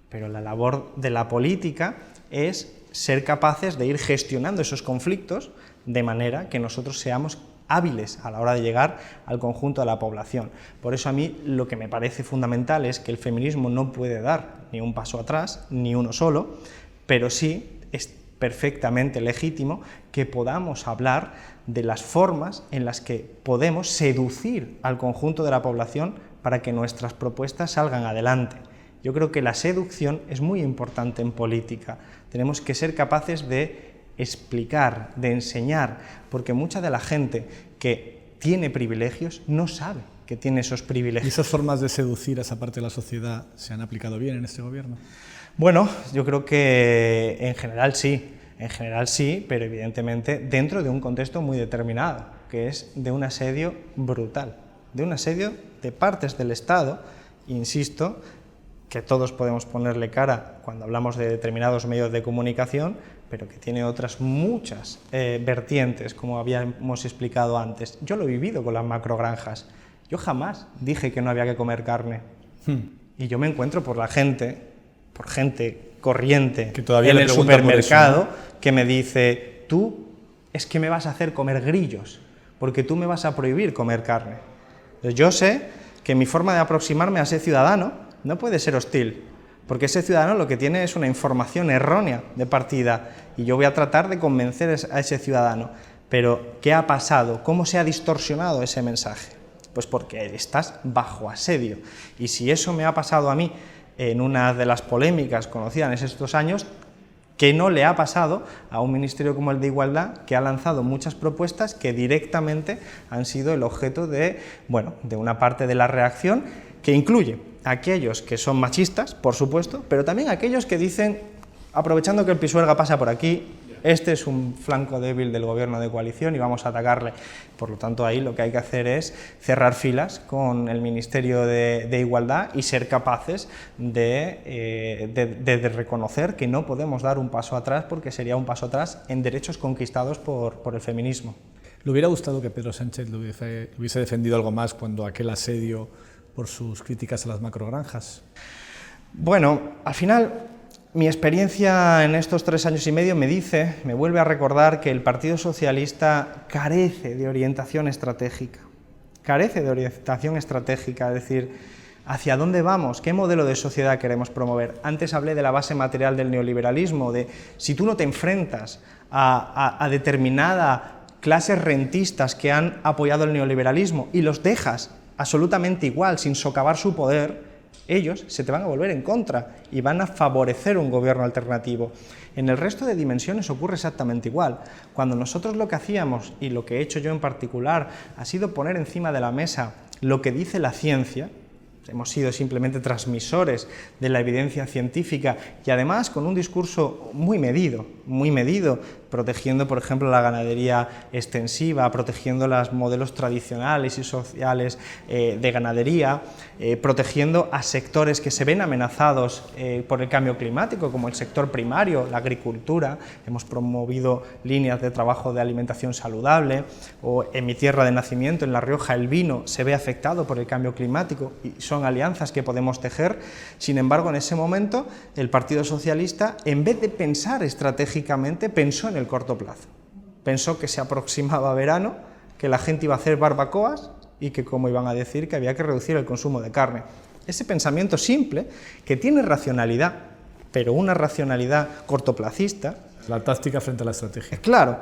Pero la labor de la política es ser capaces de ir gestionando esos conflictos de manera que nosotros seamos hábiles a la hora de llegar al conjunto de la población. Por eso a mí lo que me parece fundamental es que el feminismo no puede dar ni un paso atrás, ni uno solo, pero sí es perfectamente legítimo que podamos hablar de las formas en las que podemos seducir al conjunto de la población para que nuestras propuestas salgan adelante. Yo creo que la seducción es muy importante en política. Tenemos que ser capaces de explicar, de enseñar, porque mucha de la gente que tiene privilegios no sabe que tiene esos privilegios. ¿Y esas formas de seducir a esa parte de la sociedad se han aplicado bien en este gobierno? Bueno, yo creo que en general sí, pero evidentemente dentro de un contexto muy determinado, que es de un asedio brutal, de un asedio de partes del Estado, insisto, que todos podemos ponerle cara cuando hablamos de determinados medios de comunicación, pero que tiene otras muchas vertientes, como habíamos explicado antes. Yo lo he vivido con las macrogranjas. Yo jamás dije que no había que comer carne. Y yo me encuentro por gente corriente que todavía en le el supermercado, eso, ¿no? Que me dice, tú es que me vas a hacer comer grillos, porque tú me vas a prohibir comer carne. Entonces, yo sé que mi forma de aproximarme a ese ciudadano no puede ser hostil, porque ese ciudadano lo que tiene es una información errónea de partida, y yo voy a tratar de convencer a ese ciudadano. Pero, ¿qué ha pasado? ¿Cómo se ha distorsionado ese mensaje? Pues porque estás bajo asedio. Y si eso me ha pasado a mí en una de las polémicas conocidas en estos años, ¿qué no le ha pasado a un ministerio como el de Igualdad, que ha lanzado muchas propuestas que directamente han sido el objeto de una parte de la reacción, que incluye a aquellos que son machistas, por supuesto, pero también a aquellos que dicen, aprovechando que el Pisuerga pasa por aquí, este es un flanco débil del gobierno de coalición y vamos a atacarle. Por lo tanto, ahí lo que hay que hacer es cerrar filas con el Ministerio de Igualdad y ser capaces de reconocer que no podemos dar un paso atrás, porque sería un paso atrás en derechos conquistados por el feminismo. ¿Le hubiera gustado que Pedro Sánchez lo hubiese defendido algo más cuando aquel asedio por sus críticas a las macrogranjas? Bueno, al final mi experiencia en estos 3 años y medio me vuelve a recordar que el Partido Socialista carece de orientación estratégica. Es decir, ¿Hacia dónde vamos? ¿Qué modelo de sociedad queremos promover? Antes hablé de la base material del neoliberalismo, de si tú no te enfrentas a determinadas clases rentistas que han apoyado el neoliberalismo y los dejas absolutamente igual, sin socavar su poder, ellos se te van a volver en contra y van a favorecer un gobierno alternativo. En el resto de dimensiones ocurre exactamente igual. Cuando nosotros lo que hacíamos, y lo que he hecho yo en particular, ha sido poner encima de la mesa lo que dice la ciencia, hemos sido simplemente transmisores de la evidencia científica y además con un discurso muy medido, protegiendo, por ejemplo, la ganadería extensiva, protegiendo los modelos tradicionales y sociales de ganadería, protegiendo a sectores que se ven amenazados por el cambio climático, como el sector primario, la agricultura. Hemos promovido líneas de trabajo de alimentación saludable, o en mi tierra de nacimiento, en La Rioja, el vino se ve afectado por el cambio climático y son alianzas que podemos tejer. Sin embargo, en ese momento, el Partido Socialista, en vez de pensar estratégicamente, pensó en el corto plazo. Pensó que se aproximaba verano, que la gente iba a hacer barbacoas y que, como iban a decir, que había que reducir el consumo de carne. Ese pensamiento simple, que tiene racionalidad, pero una racionalidad cortoplacista. La táctica frente a la estrategia. Claro,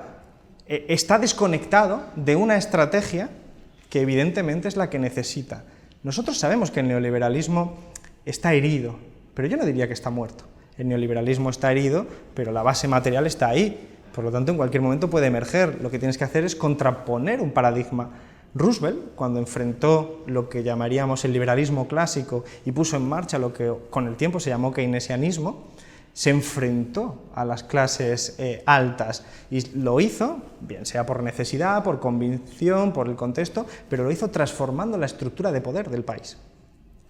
está desconectado de una estrategia que evidentemente es la que necesita. Nosotros sabemos que el neoliberalismo está herido, pero yo no diría que está muerto. El neoliberalismo está herido, pero la base material está ahí. Por lo tanto, en cualquier momento puede emerger. Lo que tienes que hacer es contraponer un paradigma. Roosevelt, cuando enfrentó lo que llamaríamos el liberalismo clásico y puso en marcha lo que con el tiempo se llamó keynesianismo, se enfrentó a las clases altas y lo hizo, bien sea por necesidad, por convicción, por el contexto, pero lo hizo transformando la estructura de poder del país.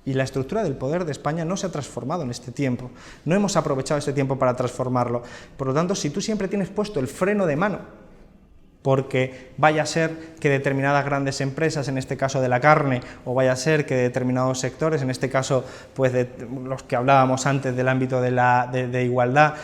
Y la estructura del poder de España no se ha transformado en este tiempo. No hemos aprovechado este tiempo para transformarlo. Por lo tanto, si tú siempre tienes puesto el freno de mano, porque vaya a ser que determinadas grandes empresas, en este caso de la carne, o vaya a ser que determinados sectores, en este caso pues de los que hablábamos antes del ámbito de igualdad,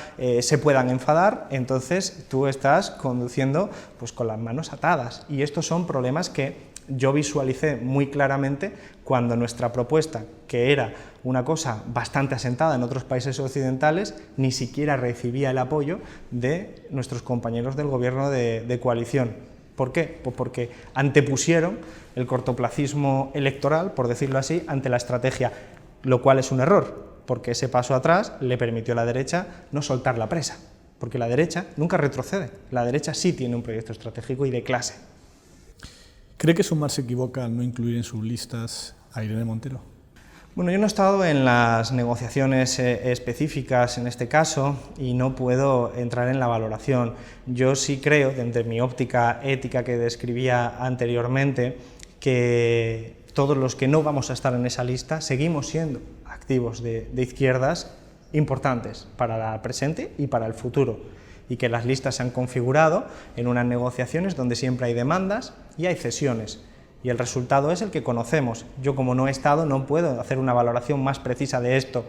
se puedan enfadar, entonces tú estás conduciendo pues con las manos atadas. Y estos son problemas que yo visualicé muy claramente cuando nuestra propuesta, que era una cosa bastante asentada en otros países occidentales, ni siquiera recibía el apoyo de nuestros compañeros del gobierno de coalición. ¿Por qué? Pues porque antepusieron el cortoplacismo electoral, por decirlo así, ante la estrategia, lo cual es un error, porque ese paso atrás le permitió a la derecha no soltar la presa, porque la derecha nunca retrocede, la derecha sí tiene un proyecto estratégico y de clase. ¿Cree que Sumar se equivoca al no incluir en sus listas a Irene Montero? Bueno, yo no he estado en las negociaciones específicas en este caso y no puedo entrar en la valoración. Yo sí creo, desde mi óptica ética que describía anteriormente, que todos los que no vamos a estar en esa lista seguimos siendo activos de izquierdas importantes para el presente y para el futuro, y que las listas se han configurado en unas negociaciones donde siempre hay demandas y hay cesiones, y el resultado es el que conocemos. Yo, como no he estado, no puedo hacer una valoración más precisa de esto,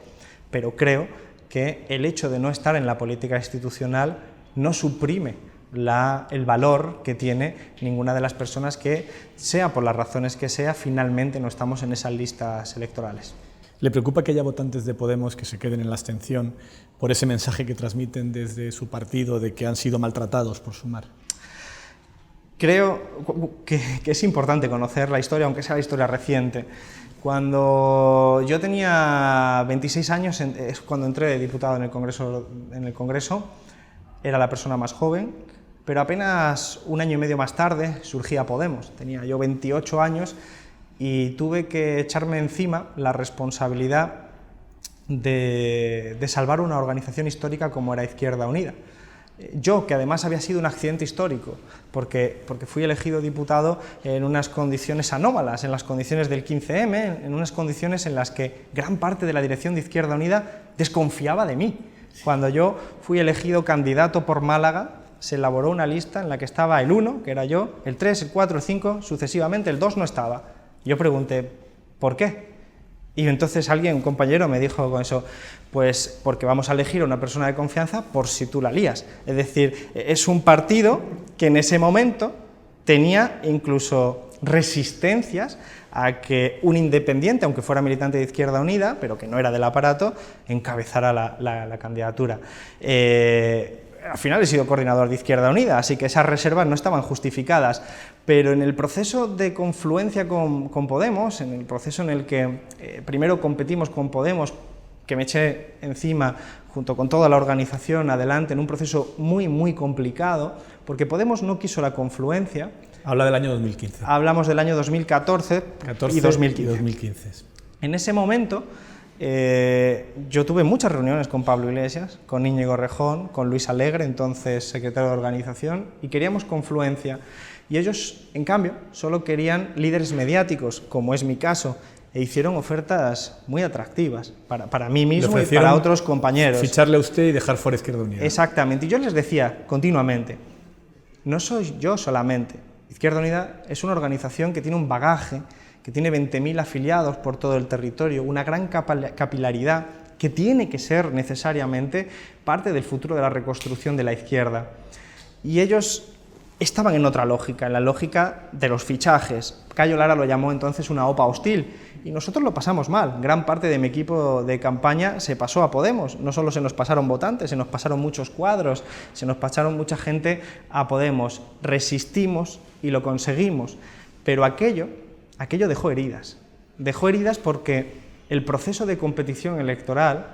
pero creo que el hecho de no estar en la política institucional no suprime el valor que tiene ninguna de las personas que, sea por las razones que sea, finalmente no estamos en esas listas electorales. ¿Le preocupa que haya votantes de Podemos que se queden en la abstención por ese mensaje que transmiten desde su partido de que han sido maltratados por Sumar? Creo que es importante conocer la historia, aunque sea la historia reciente. Cuando yo tenía 26 años, es cuando entré de diputado en el Congreso, era la persona más joven, pero apenas un año y medio más tarde surgía Podemos. Tenía yo 28 años y tuve que echarme encima la responsabilidad de salvar una organización histórica como era Izquierda Unida. Yo, que además había sido un accidente histórico, porque fui elegido diputado en unas condiciones anómalas, en las condiciones del 15M, en unas condiciones en las que gran parte de la dirección de Izquierda Unida desconfiaba de mí. Cuando yo fui elegido candidato por Málaga, se elaboró una lista en la que estaba el 1, que era yo, el 3, el 4, el 5, sucesivamente, el 2 no estaba. Yo pregunté, ¿por qué? Y entonces un compañero me dijo con eso, pues porque vamos a elegir a una persona de confianza por si tú la lías. Es decir, es un partido que en ese momento tenía incluso resistencias a que un independiente, aunque fuera militante de Izquierda Unida, pero que no era del aparato, encabezara la candidatura. Al final he sido coordinador de Izquierda Unida, así que esas reservas no estaban justificadas, pero en el proceso de confluencia con Podemos, en el proceso en el que primero competimos con Podemos, que me eché encima junto con toda la organización adelante en un proceso muy complicado, porque Podemos no quiso la confluencia. Habla del año 2015. Hablamos del año 2014 y 2015. En ese momento yo tuve muchas reuniones con Pablo Iglesias, con Íñigo Rejón, con Luis Alegre, entonces secretario de organización, y queríamos confluencia. Y ellos, en cambio, solo querían líderes mediáticos, como es mi caso, e hicieron ofertas muy atractivas para mí mismo y para otros compañeros. Ficharle a usted y dejar fuera Izquierda Unida. Exactamente, y yo les decía continuamente, no soy yo solamente, Izquierda Unida es una organización que tiene un bagaje, que tiene 20.000 afiliados por todo el territorio, una gran capilaridad que tiene que ser necesariamente parte del futuro de la reconstrucción de la izquierda. Y ellos estaban en otra lógica, en la lógica de los fichajes. Cayo Lara lo llamó entonces una OPA hostil, y nosotros lo pasamos mal. Gran parte de mi equipo de campaña se pasó a Podemos. No solo se nos pasaron votantes, se nos pasaron muchos cuadros, se nos pasaron mucha gente a Podemos. Resistimos y lo conseguimos, pero aquello dejó heridas. Dejó heridas porque el proceso de competición electoral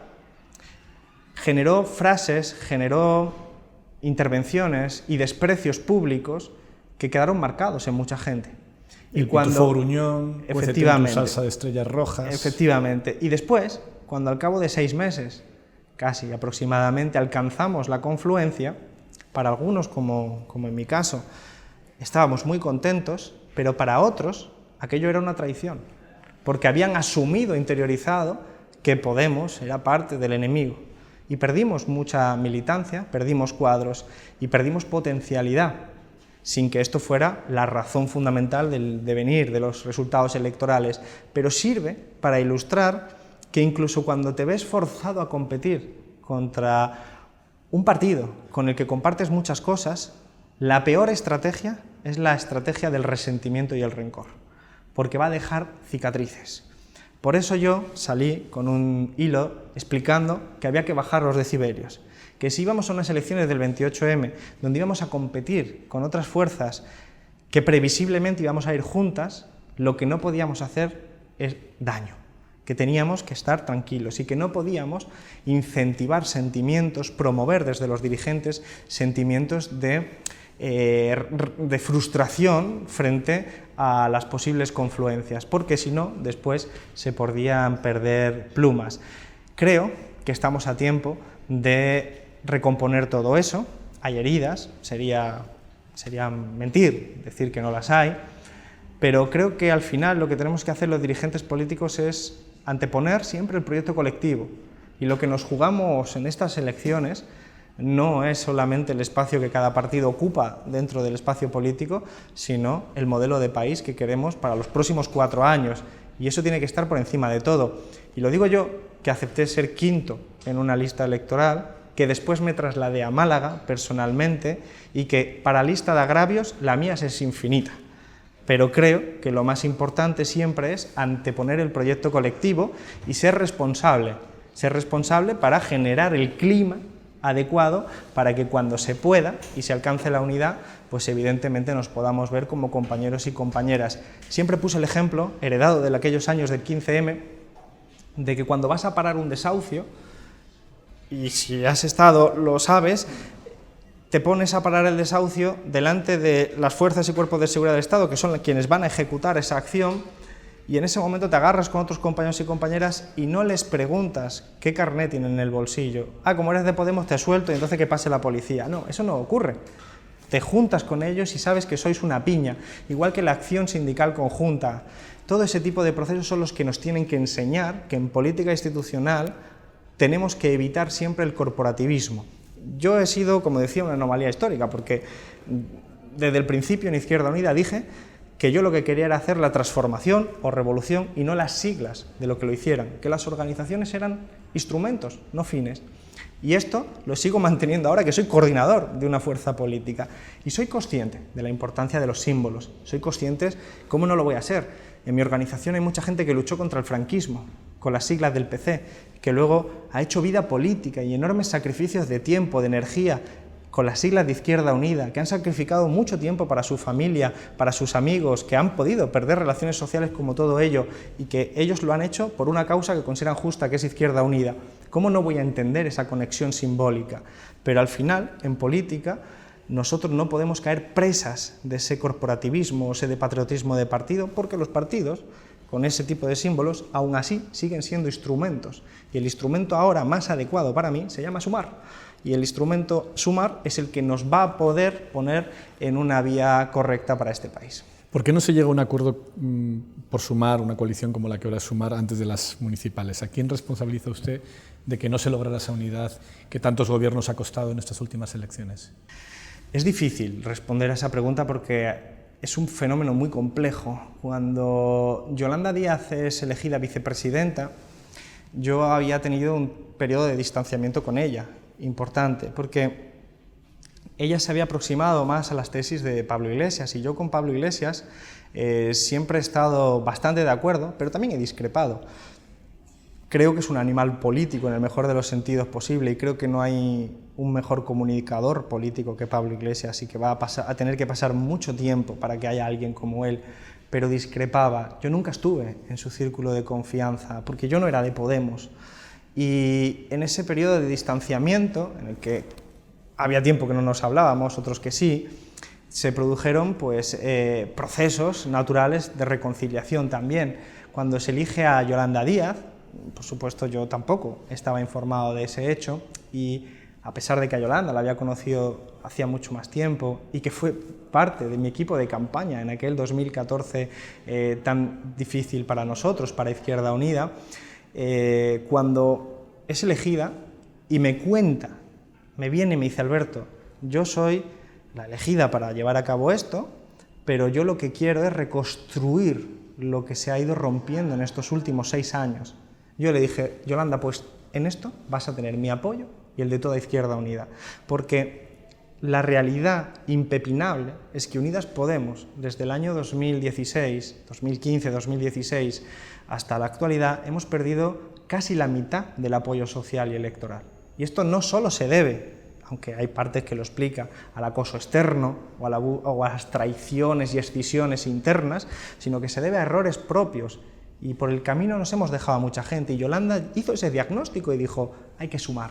generó frases, generó intervenciones y desprecios públicos que quedaron marcados en mucha gente. Y cuando Gruñón, efectivamente, salsa de estrellas rojas. Efectivamente. Y después, cuando al cabo de 6 meses, casi aproximadamente, alcanzamos la confluencia, para algunos, como en mi caso, estábamos muy contentos, pero para otros aquello era una traición, porque habían asumido, interiorizado, que Podemos era parte del enemigo. Y perdimos mucha militancia, perdimos cuadros y perdimos potencialidad, sin que esto fuera la razón fundamental del devenir de los resultados electorales. Pero sirve para ilustrar que incluso cuando te ves forzado a competir contra un partido con el que compartes muchas cosas, la peor estrategia es la estrategia del resentimiento y el rencor, porque va a dejar cicatrices. Por eso yo salí con un hilo explicando que había que bajar los decibelios, que si íbamos a unas elecciones del 28M, donde íbamos a competir con otras fuerzas que previsiblemente íbamos a ir juntas, lo que no podíamos hacer es daño, que teníamos que estar tranquilos y que no podíamos incentivar sentimientos, promover desde los dirigentes sentimientos de frustración frente a las posibles confluencias, porque si no, después se podrían perder plumas. Creo que estamos a tiempo de recomponer todo eso. Hay heridas, sería mentir decir que no las hay, pero creo que al final lo que tenemos que hacer los dirigentes políticos es anteponer siempre el proyecto colectivo, y lo que nos jugamos en estas elecciones no es solamente el espacio que cada partido ocupa dentro del espacio político, sino el modelo de país que queremos para los próximos 4 años, y eso tiene que estar por encima de todo. Y lo digo yo, que acepté ser quinto en una lista electoral, que después me trasladé a Málaga personalmente, y que para lista de agravios la mía es infinita. Pero creo que lo más importante siempre es anteponer el proyecto colectivo y ser responsable para generar el clima adecuado para que cuando se pueda y se alcance la unidad, pues evidentemente nos podamos ver como compañeros y compañeras. Siempre puse el ejemplo, heredado de aquellos años del 15M, de que cuando vas a parar un desahucio, y si has estado lo sabes, te pones a parar el desahucio delante de las fuerzas y cuerpos de seguridad del Estado, que son quienes van a ejecutar esa acción, y en ese momento te agarras con otros compañeros y compañeras y no les preguntas qué carnet tienen en el bolsillo. Ah, como eres de Podemos te suelto y entonces que pase la policía. No, eso no ocurre. Te juntas con ellos y sabes que sois una piña, igual que la acción sindical conjunta. Todo ese tipo de procesos son los que nos tienen que enseñar que en política institucional tenemos que evitar siempre el corporativismo. Yo he sido, como decía, una anomalía histórica, porque desde el principio en Izquierda Unida dije que yo lo que quería era hacer la transformación o revolución y no las siglas de lo que lo hicieran, que las organizaciones eran instrumentos, no fines. Y esto lo sigo manteniendo ahora que soy coordinador de una fuerza política y soy consciente de la importancia de los símbolos, soy consciente, ¿cómo no lo voy a ser?, En mi organización hay mucha gente que luchó contra el franquismo, con las siglas del PC, que luego ha hecho vida política y enormes sacrificios de tiempo, de energía, con las siglas de Izquierda Unida, que han sacrificado mucho tiempo para su familia, para sus amigos, que han podido perder relaciones sociales como todo ello, y que ellos lo han hecho por una causa que consideran justa, que es Izquierda Unida. ¿Cómo no voy a entender esa conexión simbólica? Pero al final, en política, nosotros no podemos caer presas de ese corporativismo o ese de patriotismo de partido, porque los partidos, con ese tipo de símbolos, aún así siguen siendo instrumentos. Y el instrumento ahora más adecuado para mí se llama sumar. Y el instrumento sumar es el que nos va a poder poner en una vía correcta para este país. ¿Por qué no se llega a un acuerdo por sumar, una coalición como la que ahora es sumar, antes de las municipales? ¿A quién responsabiliza usted de que no se lograra esa unidad que tantos gobiernos ha costado en estas últimas elecciones? Es difícil responder a esa pregunta porque es un fenómeno muy complejo. Cuando Yolanda Díaz es elegida vicepresidenta, yo había tenido un periodo de distanciamiento con ella, importante, porque ella se había aproximado más a las tesis de Pablo Iglesias, y yo con Pablo Iglesias siempre he estado bastante de acuerdo, pero también he discrepado. Creo que es un animal político en el mejor de los sentidos posible, y creo que no hay un mejor comunicador político que Pablo Iglesias, y que va a tener que pasar mucho tiempo para que haya alguien como él, pero discrepaba. Yo nunca estuve en su círculo de confianza, porque yo no era de Podemos, y en ese periodo de distanciamiento, en el que había tiempo que no nos hablábamos, otros que sí, se produjeron pues, procesos naturales de reconciliación también. Cuando se elige a Yolanda Díaz, por supuesto yo tampoco estaba informado de ese hecho, y a pesar de que a Yolanda la había conocido hacía mucho más tiempo y que fue parte de mi equipo de campaña en aquel 2014 tan difícil para nosotros, para Izquierda Unida, cuando es elegida y me cuenta, me viene y me dice: Alberto, yo soy la elegida para llevar a cabo esto, pero yo lo que quiero es reconstruir lo que se ha ido rompiendo en estos últimos 6 años. Yo le dije: Yolanda, pues en esto vas a tener mi apoyo y el de toda Izquierda Unida, porque la realidad impepinable es que Unidas Podemos, desde el año 2016, 2015, 2016, hasta la actualidad, hemos perdido casi la mitad del apoyo social y electoral. Y esto no solo se debe, aunque hay partes que lo explica, al acoso externo o a las traiciones y escisiones internas, sino que se debe a errores propios. Y por el camino nos hemos dejado a mucha gente. Y Yolanda hizo ese diagnóstico y dijo: hay que sumar,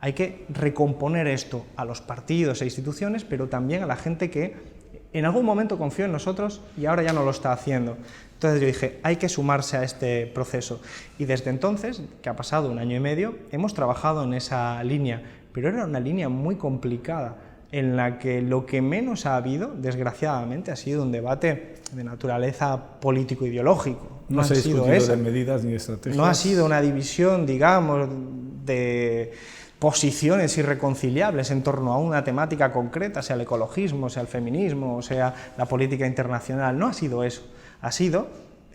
hay que recomponer esto a los partidos e instituciones, pero también a la gente que en algún momento confió en nosotros y ahora ya no lo está haciendo. Entonces yo dije: hay que sumarse a este proceso. Y desde entonces, que ha pasado 1 año y medio, hemos trabajado en esa línea, pero era una línea muy complicada, en la que lo que menos ha habido, desgraciadamente, ha sido un debate de naturaleza político-ideológico. No se ha discutido de medidas ni de estrategias. No ha sido una división, digamos, de posiciones irreconciliables en torno a una temática concreta, sea el ecologismo, sea el feminismo, o sea la política internacional. No ha sido eso. Ha sido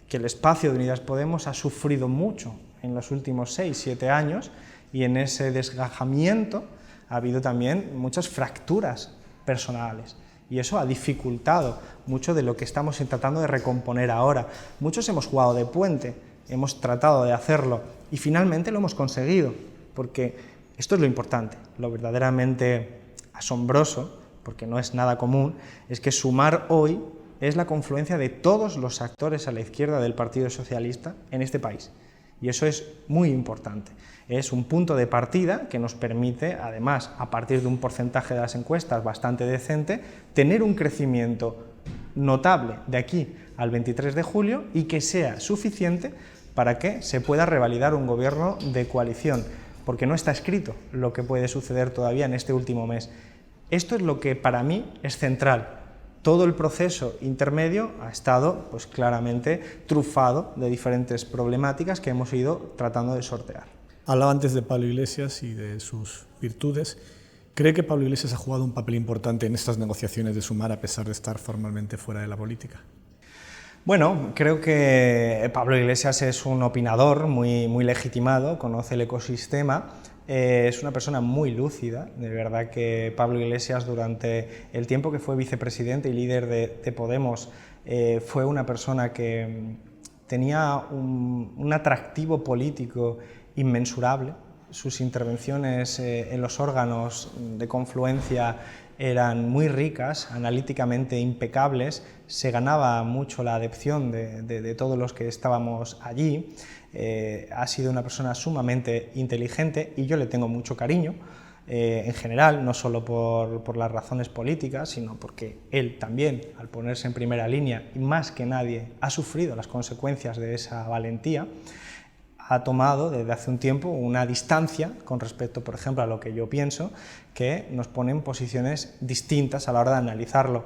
que el espacio de Unidas Podemos ha sufrido mucho en los últimos 6, 7 años, y en ese desgajamiento ha habido también muchas fracturas personales, y eso ha dificultado mucho de lo que estamos tratando de recomponer ahora. Muchos hemos jugado de puente, hemos tratado de hacerlo, y finalmente lo hemos conseguido, porque esto es lo importante, lo verdaderamente asombroso, porque no es nada común, es que sumar hoy es la confluencia de todos los actores a la izquierda del Partido Socialista en este país. Y eso es muy importante. Es un punto de partida que nos permite, además, a partir de un porcentaje de las encuestas bastante decente, tener un crecimiento notable de aquí al 23 de julio y que sea suficiente para que se pueda revalidar un gobierno de coalición, porque no está escrito lo que puede suceder todavía en este último mes. Esto es lo que para mí es central. Todo el proceso intermedio ha estado pues, claramente trufado de diferentes problemáticas que hemos ido tratando de sortear. Hablaba antes de Pablo Iglesias y de sus virtudes. ¿Cree que Pablo Iglesias ha jugado un papel importante en estas negociaciones de Sumar a pesar de estar formalmente fuera de la política? Bueno, creo que Pablo Iglesias es un opinador muy legitimado, conoce el ecosistema. Es una persona muy lúcida, de verdad que Pablo Iglesias durante el tiempo que fue vicepresidente y líder de Podemos fue una persona que tenía un atractivo político inmensurable. Sus intervenciones en los órganos de confluencia eran muy ricas, analíticamente impecables, se ganaba mucho la adhesión de todos los que estábamos allí. Ha sido una persona sumamente inteligente y yo le tengo mucho cariño, en general, no solo por las razones políticas, sino porque él también, al ponerse en primera línea y más que nadie, ha sufrido las consecuencias de esa valentía. Ha tomado desde hace un tiempo una distancia con respecto, por ejemplo, a lo que yo pienso, que nos pone en posiciones distintas a la hora de analizarlo.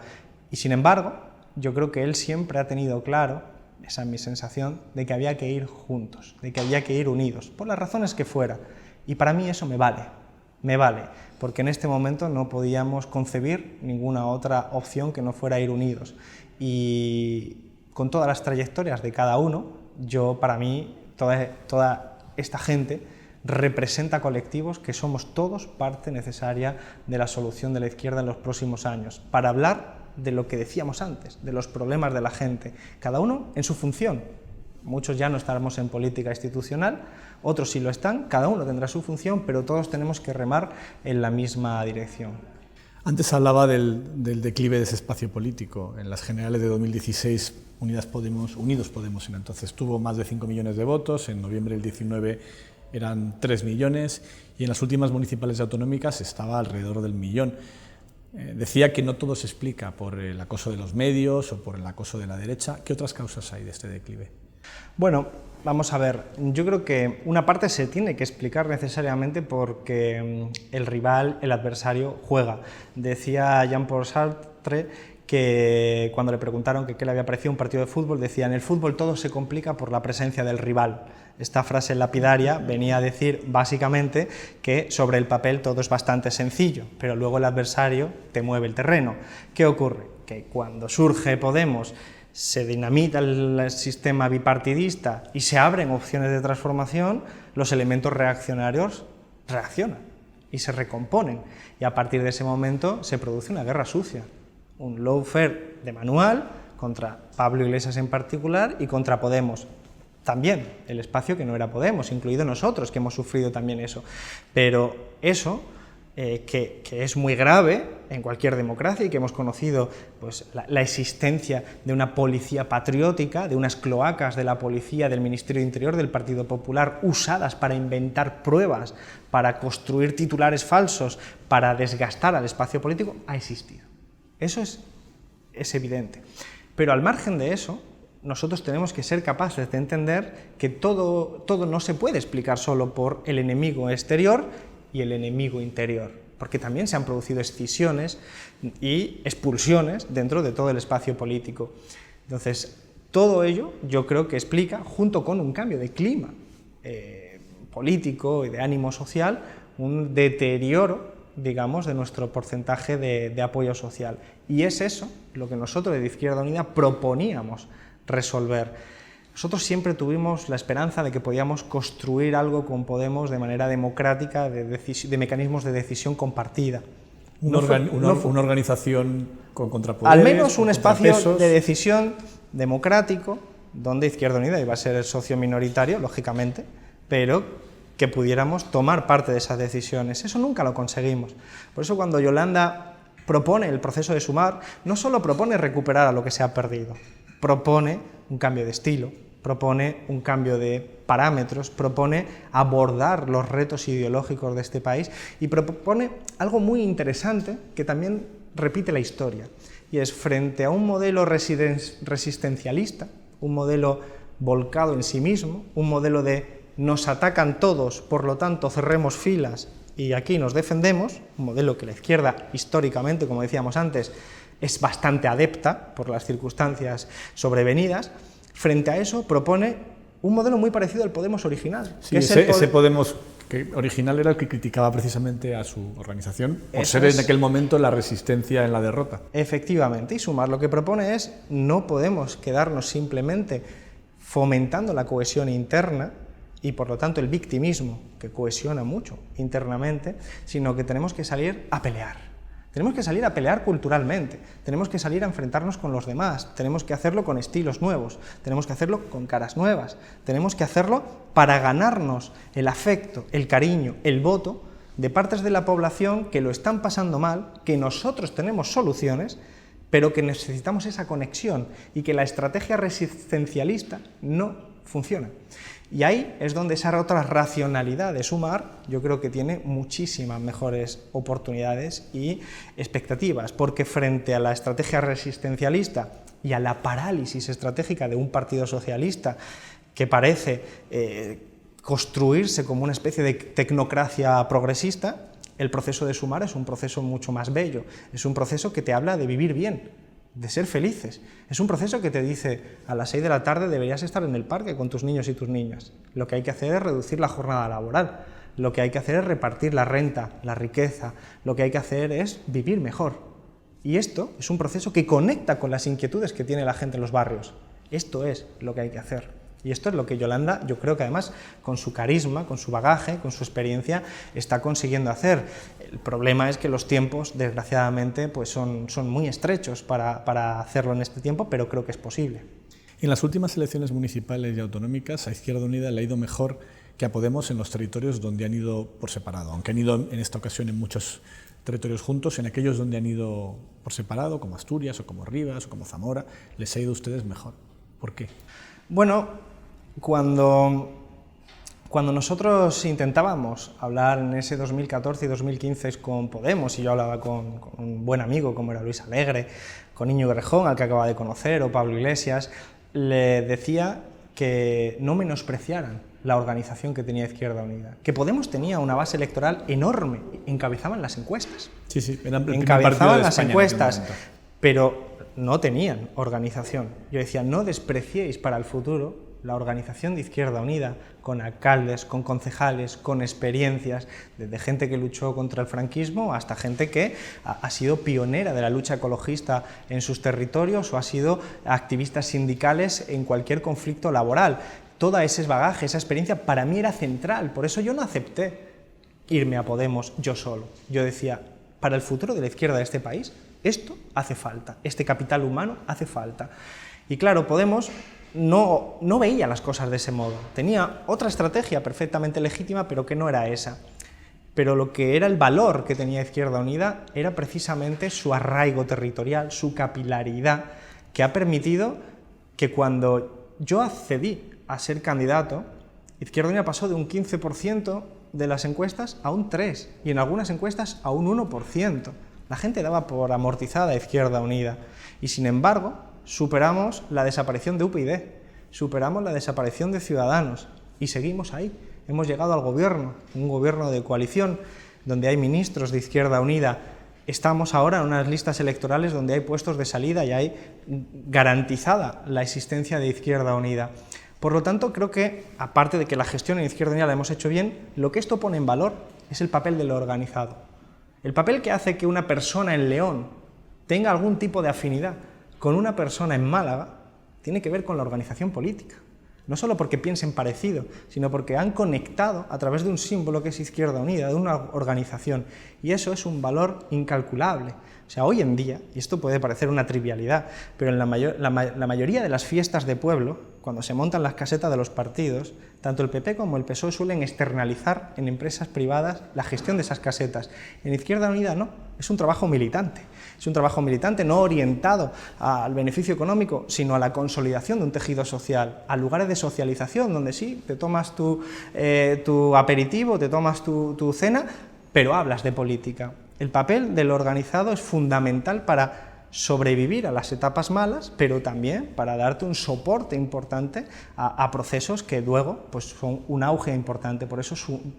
Y sin embargo, yo creo que él siempre ha tenido claro, esa es mi sensación, de que había que ir juntos, de que había que ir unidos, por las razones que fuera. Y para mí eso me vale, porque en este momento no podíamos concebir ninguna otra opción que no fuera ir unidos. Y con todas las trayectorias de cada uno, para mí, toda esta gente representa colectivos que somos todos parte necesaria de la solución de la izquierda en los próximos años, para hablar de lo que decíamos antes, de los problemas de la gente, cada uno en su función. Muchos ya no estaremos en política institucional, otros sí lo están, cada uno tendrá su función, pero todos tenemos que remar en la misma dirección. Antes hablaba del declive de ese espacio político. En las generales de 2016, Unidos Podemos entonces tuvo más de 5 millones de votos, en noviembre del 19 eran 3 millones y en las últimas municipales y autonómicas estaba alrededor del 1 millón. Decía que no todo se explica por el acoso de los medios o por el acoso de la derecha. ¿Qué otras causas hay de este declive? Bueno, vamos a ver, yo creo que una parte se tiene que explicar necesariamente porque el rival, el adversario, juega. Decía Jean-Paul Sartre que cuando le preguntaron qué le había parecido un partido de fútbol, decía: en el fútbol todo se complica por la presencia del rival. Esta frase lapidaria venía a decir básicamente que sobre el papel todo es bastante sencillo, pero luego el adversario te mueve el terreno. ¿Qué ocurre? Que cuando surge Podemos, se dinamita el sistema bipartidista y se abren opciones de transformación, los elementos reaccionarios reaccionan y se recomponen. Y a partir de ese momento se produce una guerra sucia, un lawfare de manual contra Pablo Iglesias en particular y contra Podemos. También el espacio que no era Podemos, incluido nosotros, que hemos sufrido también eso. Pero eso, que es muy grave en cualquier democracia y que hemos conocido pues, la existencia de una policía patriótica, de unas cloacas de la policía, del Ministerio de Interior, del Partido Popular, usadas para inventar pruebas, para construir titulares falsos, para desgastar al espacio político, ha existido. Eso es evidente. Pero al margen de eso, nosotros tenemos que ser capaces de entender que todo no se puede explicar solo por el enemigo exterior y el enemigo interior, porque también se han producido escisiones y expulsiones dentro de todo el espacio político. Entonces, todo ello yo creo que explica, junto con un cambio de clima político y de ánimo social, un deterioro, digamos, de nuestro porcentaje de apoyo social. Y es eso lo que nosotros de Izquierda Unida proponíamos resolver. Nosotros siempre tuvimos la esperanza de que podíamos construir algo con Podemos de manera democrática, de mecanismos de decisión compartida. Una organización con contrapoderes. Al menos un espacio de decisión democrático, donde Izquierda Unida iba a ser el socio minoritario, lógicamente, pero que pudiéramos tomar parte de esas decisiones. Eso nunca lo conseguimos. Por eso cuando Yolanda propone el proceso de sumar, no solo propone recuperar a lo que se ha perdido, propone un cambio de estilo, propone un cambio de parámetros, propone abordar los retos ideológicos de este país y propone algo muy interesante que también repite la historia, y es frente a un modelo resistencialista, un modelo volcado en sí mismo, un modelo de nos atacan todos, por lo tanto cerremos filas y aquí nos defendemos, un modelo que la izquierda históricamente, como decíamos antes, es bastante adepta por las circunstancias sobrevenidas. Frente a eso propone un modelo muy parecido al Podemos original. Sí, ese Podemos original era el que criticaba precisamente a su organización por ser en aquel momento la resistencia en la derrota. Efectivamente, y Sumar lo que propone es: no podemos quedarnos simplemente fomentando la cohesión interna y por lo tanto el victimismo, que cohesiona mucho internamente, sino que tenemos que salir a pelear. Tenemos que salir a pelear culturalmente, tenemos que salir a enfrentarnos con los demás, tenemos que hacerlo con estilos nuevos, tenemos que hacerlo con caras nuevas, tenemos que hacerlo para ganarnos el afecto, el cariño, el voto de partes de la población que lo están pasando mal, que nosotros tenemos soluciones, pero que necesitamos esa conexión y que la estrategia resistencialista no funciona. Y ahí es donde esa otra racionalidad de Sumar, yo creo que tiene muchísimas mejores oportunidades y expectativas, porque frente a la estrategia resistencialista y a la parálisis estratégica de un partido socialista que parece construirse como una especie de tecnocracia progresista, el proceso de Sumar es un proceso mucho más bello, es un proceso que te habla de vivir bien, de ser felices. Es un proceso que te dice, a las 6 de la tarde deberías estar en el parque con tus niños y tus niñas. Lo que hay que hacer es reducir la jornada laboral, lo que hay que hacer es repartir la renta, la riqueza, lo que hay que hacer es vivir mejor. Y esto es un proceso que conecta con las inquietudes que tiene la gente en los barrios. Esto es lo que hay que hacer. Y esto es lo que Yolanda, yo creo que además, con su carisma, con su bagaje, con su experiencia, está consiguiendo hacer. El problema es que los tiempos, desgraciadamente, pues son muy estrechos para hacerlo en este tiempo, pero creo que es posible. En las últimas elecciones municipales y autonómicas, a Izquierda Unida le ha ido mejor que a Podemos en los territorios donde han ido por separado, aunque han ido en esta ocasión en muchos territorios juntos, en aquellos donde han ido por separado, como Asturias, o como Rivas, o como Zamora, les ha ido a ustedes mejor. ¿Por qué? Bueno, cuando nosotros intentábamos hablar en ese 2014 y 2015 con Podemos, y yo hablaba con un buen amigo como era Luis Alegre, con Íñigo Errejón, al que acaba de conocer, o Pablo Iglesias, le decía que no menospreciaran la organización que tenía Izquierda Unida, que Podemos tenía una base electoral enorme, encabezaban las encuestas. Sí, encabezaban las encuestas, pero no tenían organización. Yo decía, no despreciéis para el futuro la organización de Izquierda Unida, con alcaldes, con concejales, con experiencias, desde gente que luchó contra el franquismo hasta gente que ha sido pionera de la lucha ecologista en sus territorios o ha sido activistas sindicales en cualquier conflicto laboral. Todo ese bagaje, esa experiencia para mí era central, por eso yo no acepté irme a Podemos yo solo. Yo decía, para el futuro de la izquierda de este país, esto hace falta, este capital humano hace falta. Y claro, Podemos no veía las cosas de ese modo, tenía otra estrategia perfectamente legítima, pero que no era esa. Pero lo que era el valor que tenía Izquierda Unida era precisamente su arraigo territorial, su capilaridad, que ha permitido que cuando yo accedí a ser candidato, Izquierda Unida pasó de un 15% de las encuestas a un 3%, y en algunas encuestas a un 1%. La gente daba por amortizada a Izquierda Unida, y sin embargo superamos la desaparición de UPyD, superamos la desaparición de Ciudadanos, y seguimos ahí. Hemos llegado al gobierno, un gobierno de coalición, donde hay ministros de Izquierda Unida. Estamos ahora en unas listas electorales donde hay puestos de salida y hay garantizada la existencia de Izquierda Unida. Por lo tanto, creo que, aparte de que la gestión en Izquierda Unida la hemos hecho bien, lo que esto pone en valor es el papel de lo organizado. El papel que hace que una persona en León tenga algún tipo de afinidad con una persona en Málaga tiene que ver con la organización política. No solo porque piensen parecido, sino porque han conectado a través de un símbolo que es Izquierda Unida, de una organización. Y eso es un valor incalculable. O sea, hoy en día, y esto puede parecer una trivialidad, pero en la mayoría de las fiestas de pueblo, cuando se montan las casetas de los partidos, tanto el PP como el PSOE suelen externalizar en empresas privadas la gestión de esas casetas. En Izquierda Unida no, es un trabajo militante. Es un trabajo militante no orientado al beneficio económico, sino a la consolidación de un tejido social, a lugares de socialización, donde sí, te tomas tu aperitivo, te tomas tu cena, pero hablas de política. El papel del organizado es fundamental para sobrevivir a las etapas malas, pero también para darte un soporte importante a procesos que luego pues, son un auge importante. Por eso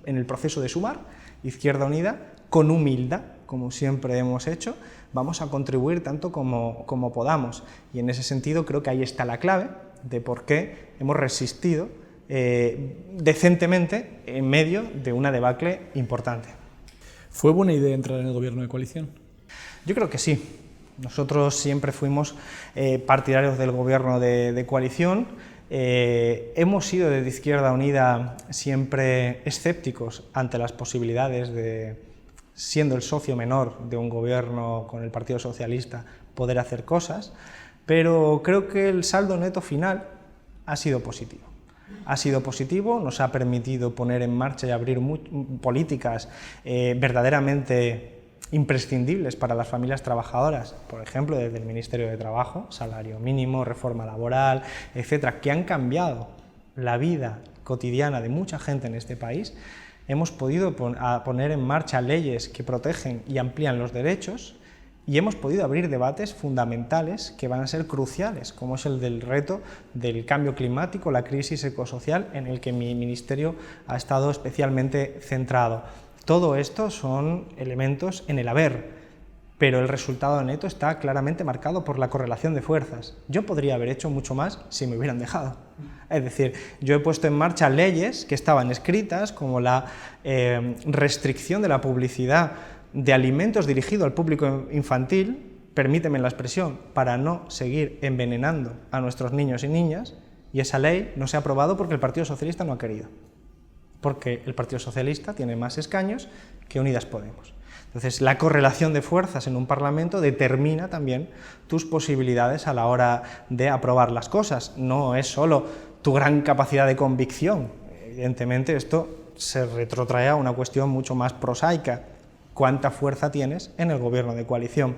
en el proceso de Sumar, Izquierda Unida, con humildad, como siempre hemos hecho, vamos a contribuir tanto como podamos. Y en ese sentido creo que ahí está la clave de por qué hemos resistido decentemente en medio de una debacle importante. ¿Fue buena idea entrar en el gobierno de coalición? Yo creo que sí. Nosotros siempre fuimos partidarios del gobierno de coalición. Hemos sido desde Izquierda Unida siempre escépticos ante las posibilidades de siendo el socio menor de un gobierno con el Partido Socialista, poder hacer cosas, pero creo que el saldo neto final ha sido positivo. Ha sido positivo, nos ha permitido poner en marcha y abrir políticas verdaderamente imprescindibles para las familias trabajadoras, por ejemplo, desde el Ministerio de Trabajo, salario mínimo, reforma laboral, etcétera, que han cambiado la vida cotidiana de mucha gente en este país. Hemos podido poner en marcha leyes que protegen y amplían los derechos y hemos podido abrir debates fundamentales que van a ser cruciales, como es el del reto del cambio climático, la crisis ecosocial, en el que mi ministerio ha estado especialmente centrado. Todo esto son elementos en el haber, pero el resultado neto está claramente marcado por la correlación de fuerzas. Yo podría haber hecho mucho más si me hubieran dejado. Es decir, yo he puesto en marcha leyes que estaban escritas, como la restricción de la publicidad de alimentos dirigido al público infantil, permíteme la expresión, para no seguir envenenando a nuestros niños y niñas, y esa ley no se ha aprobado porque el Partido Socialista no ha querido, porque el Partido Socialista tiene más escaños que Unidas Podemos. Entonces, la correlación de fuerzas en un Parlamento determina también tus posibilidades a la hora de aprobar las cosas. No es solo tu gran capacidad de convicción. Evidentemente, esto se retrotrae a una cuestión mucho más prosaica. ¿Cuánta fuerza tienes en el gobierno de coalición?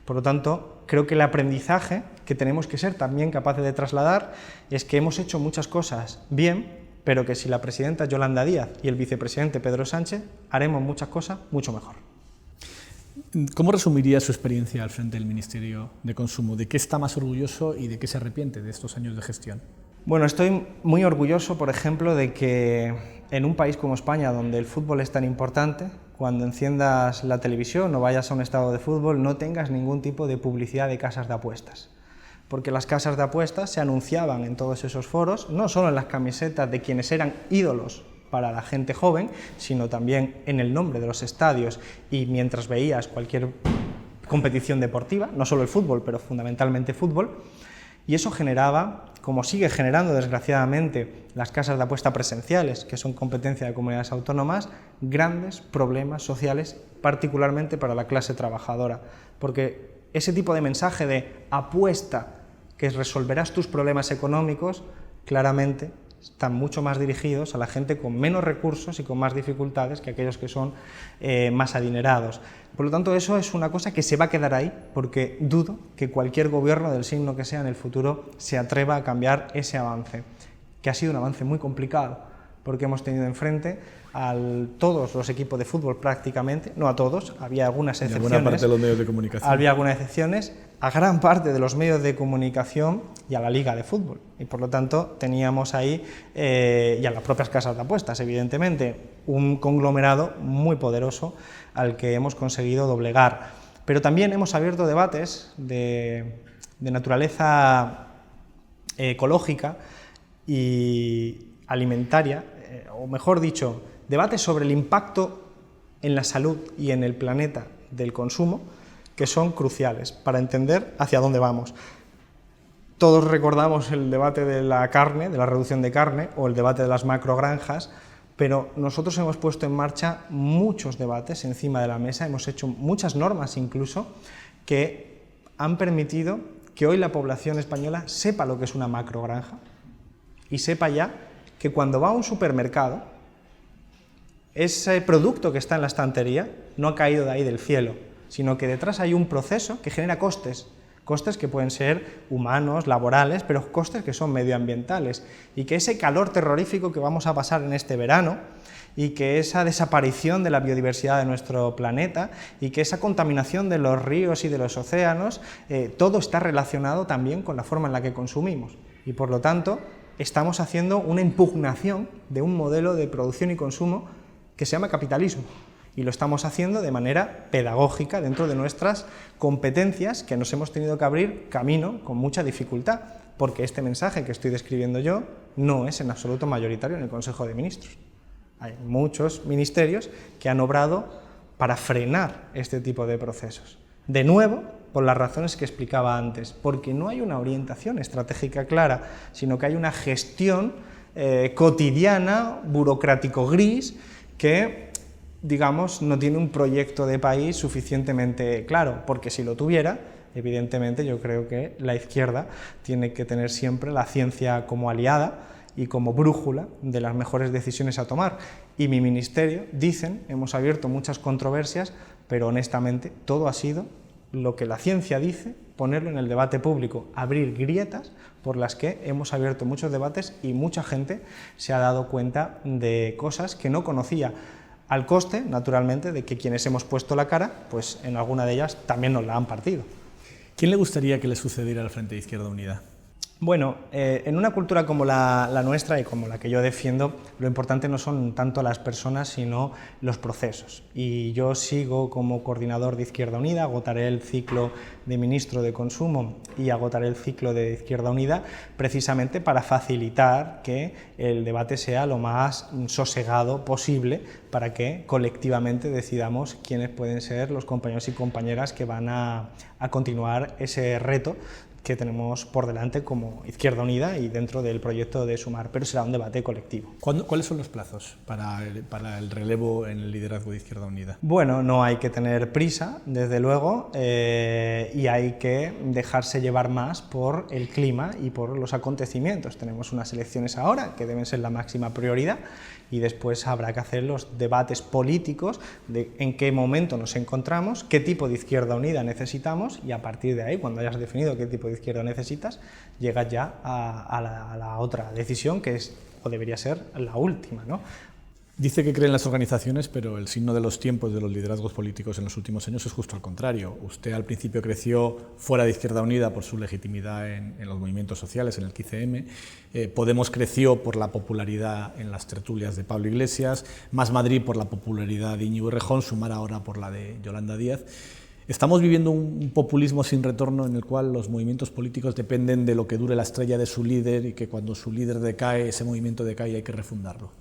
Por lo tanto, creo que el aprendizaje que tenemos que ser también capaces de trasladar es que hemos hecho muchas cosas bien, pero que si la presidenta Yolanda Díaz y el vicepresidente Pedro Sánchez haremos muchas cosas mucho mejor. ¿Cómo resumiría su experiencia al frente del Ministerio de Consumo? ¿De qué está más orgulloso y de qué se arrepiente de estos años de gestión? Bueno, estoy muy orgulloso, por ejemplo, de que en un país como España, donde el fútbol es tan importante, cuando enciendas la televisión o vayas a un estadio de fútbol, no tengas ningún tipo de publicidad de casas de apuestas. Porque las casas de apuestas se anunciaban en todos esos foros, no solo en las camisetas de quienes eran ídolos para la gente joven, sino también en el nombre de los estadios y mientras veías cualquier competición deportiva, no solo el fútbol, pero fundamentalmente fútbol, y eso generaba, como sigue generando desgraciadamente las casas de apuesta presenciales, que son competencia de comunidades autónomas, grandes problemas sociales, particularmente para la clase trabajadora, porque ese tipo de mensaje de apuesta, que resolverás tus problemas económicos, claramente están mucho más dirigidos a la gente con menos recursos y con más dificultades que aquellos que son más adinerados. Por lo tanto, eso es una cosa que se va a quedar ahí, porque dudo que cualquier gobierno del signo que sea en el futuro se atreva a cambiar ese avance, que ha sido un avance muy complicado, porque hemos tenido enfrente a todos los equipos de fútbol prácticamente, no a todos, había algunas excepciones. Y a buena parte de los medios de comunicación. Había algunas excepciones, a gran parte de los medios de comunicación y a la Liga de Fútbol. Y por lo tanto teníamos ahí, y a las propias casas de apuestas, evidentemente, un conglomerado muy poderoso al que hemos conseguido doblegar. Pero también hemos abierto debates de naturaleza ecológica y alimentaria, o mejor dicho, debates sobre el impacto en la salud y en el planeta del consumo, que son cruciales para entender hacia dónde vamos. Todos recordamos el debate de la carne, de la reducción de carne, o el debate de las macrogranjas, pero nosotros hemos puesto en marcha muchos debates encima de la mesa, hemos hecho muchas normas incluso, que han permitido que hoy la población española sepa lo que es una macrogranja y sepa ya que cuando va a un supermercado, ese producto que está en la estantería no ha caído de ahí del cielo, sino que detrás hay un proceso que genera costes que pueden ser humanos, laborales, pero costes que son medioambientales, y que ese calor terrorífico que vamos a pasar en este verano, y que esa desaparición de la biodiversidad de nuestro planeta, y que esa contaminación de los ríos y de los océanos, todo está relacionado también con la forma en la que consumimos, y por lo tanto estamos haciendo una impugnación de un modelo de producción y consumo que se llama capitalismo, y lo estamos haciendo de manera pedagógica dentro de nuestras competencias, que nos hemos tenido que abrir camino con mucha dificultad, porque este mensaje que estoy describiendo yo no es en absoluto mayoritario en el Consejo de Ministros. Hay muchos ministerios que han obrado para frenar este tipo de procesos. De nuevo, por las razones que explicaba antes, porque no hay una orientación estratégica clara, sino que hay una gestión cotidiana, burocrático gris, que digamos, no tiene un proyecto de país suficientemente claro, porque si lo tuviera, evidentemente yo creo que la izquierda tiene que tener siempre la ciencia como aliada y como brújula de las mejores decisiones a tomar. Y mi ministerio, dicen, hemos abierto muchas controversias, pero honestamente todo ha sido lo que la ciencia dice, ponerlo en el debate público, abrir grietas por las que hemos abierto muchos debates y mucha gente se ha dado cuenta de cosas que no conocía, al coste, naturalmente, de que quienes hemos puesto la cara, pues en alguna de ellas también nos la han partido. ¿Quién le gustaría que le sucediera al Frente de Izquierda Unida? Bueno, en una cultura como la nuestra y como la que yo defiendo, lo importante no son tanto las personas, sino los procesos. Y yo sigo como coordinador de Izquierda Unida, agotaré el ciclo de ministro de Consumo y agotaré el ciclo de Izquierda Unida, precisamente para facilitar que el debate sea lo más sosegado posible, para que colectivamente decidamos quiénes pueden ser los compañeros y compañeras que van a continuar ese reto que tenemos por delante como Izquierda Unida y dentro del proyecto de Sumar, pero será un debate colectivo. ¿Cuáles son los plazos para el relevo en el liderazgo de Izquierda Unida? Bueno, no hay que tener prisa, desde luego, y hay que dejarse llevar más por el clima y por los acontecimientos. Tenemos unas elecciones ahora que deben ser la máxima prioridad y después habrá que hacer los debates políticos de en qué momento nos encontramos, qué tipo de Izquierda Unida necesitamos y a partir de ahí, cuando hayas definido qué tipo de izquierda necesitas, llegas ya a la otra decisión que es o debería ser la última, ¿no? Dice que cree en las organizaciones, pero el signo de los tiempos de los liderazgos políticos en los últimos años es justo al contrario. Usted al principio creció fuera de Izquierda Unida por su legitimidad en los movimientos sociales, en el 15M. Podemos creció por la popularidad en las tertulias de Pablo Iglesias, Más Madrid por la popularidad de Íñigo Errejón, Sumar ahora por la de Yolanda Díaz. Estamos viviendo un populismo sin retorno en el cual los movimientos políticos dependen de lo que dure la estrella de su líder y que cuando su líder decae, ese movimiento decae y hay que refundarlo.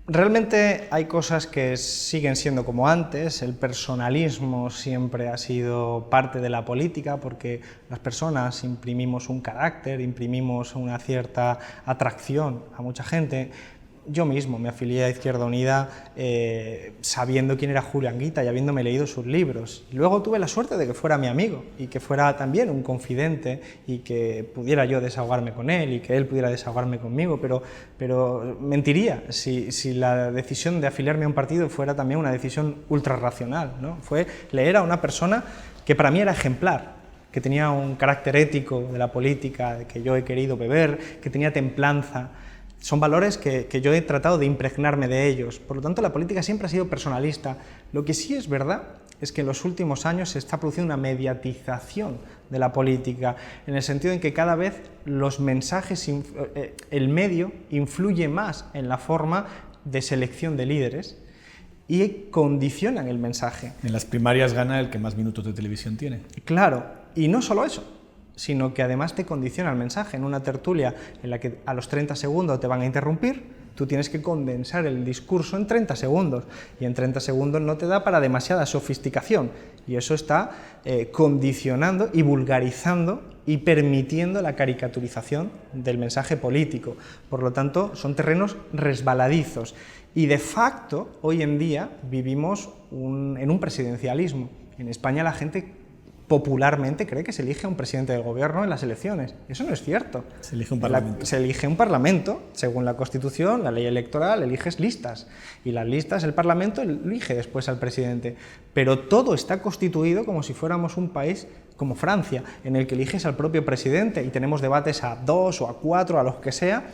Realmente hay cosas que siguen siendo como antes, el personalismo siempre ha sido parte de la política porque las personas imprimimos un carácter, imprimimos una cierta atracción a mucha gente. Yo mismo me afilié a Izquierda Unida sabiendo quién era Julio Anguita y habiéndome leído sus libros. Y luego tuve la suerte de que fuera mi amigo y que fuera también un confidente y que pudiera yo desahogarme con él y que él pudiera desahogarme conmigo, pero mentiría si la decisión de afiliarme a un partido fuera también una decisión ultrarracional, ¿no? Fue leer a una persona que para mí era ejemplar, que tenía un carácter ético de la política, de que yo he querido beber, que tenía templanza. Son valores que yo he tratado de impregnarme de ellos. Por lo tanto, la política siempre ha sido personalista. Lo que sí es verdad es que en los últimos años se está produciendo una mediatización de la política, en el sentido en que cada vez los mensajes, el medio influye más en la forma de selección de líderes y condicionan el mensaje. En las primarias gana el que más minutos de televisión tiene. Claro, y no solo eso, sino que además te condiciona el mensaje. En una tertulia en la que a los 30 segundos te van a interrumpir, tú tienes que condensar el discurso en 30 segundos, y en 30 segundos no te da para demasiada sofisticación, y eso está condicionando y vulgarizando y permitiendo la caricaturización del mensaje político. Por lo tanto, son terrenos resbaladizos, y de facto, hoy en día, vivimos en un presidencialismo. En España la gente popularmente cree que se elige a un presidente del gobierno en las elecciones. Eso no es cierto. Se elige un parlamento. Se elige un parlamento, según la Constitución, la ley electoral, eliges listas. Y las listas, el parlamento elige después al presidente. Pero todo está constituido como si fuéramos un país como Francia, en el que eliges al propio presidente y tenemos debates a 2 o a 4, a los que sea,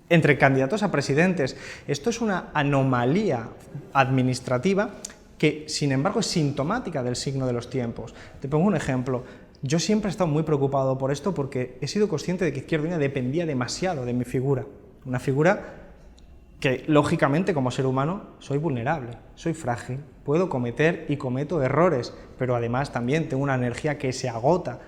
entre candidatos a presidentes. Esto es una anomalía administrativa que, sin embargo, es sintomática del signo de los tiempos. Te pongo un ejemplo. Yo siempre he estado muy preocupado por esto porque he sido consciente de que Izquierda Unida dependía demasiado de mi figura. Una figura que, lógicamente, como ser humano, soy vulnerable, soy frágil, puedo cometer y cometo errores, pero además también tengo una energía que se agota.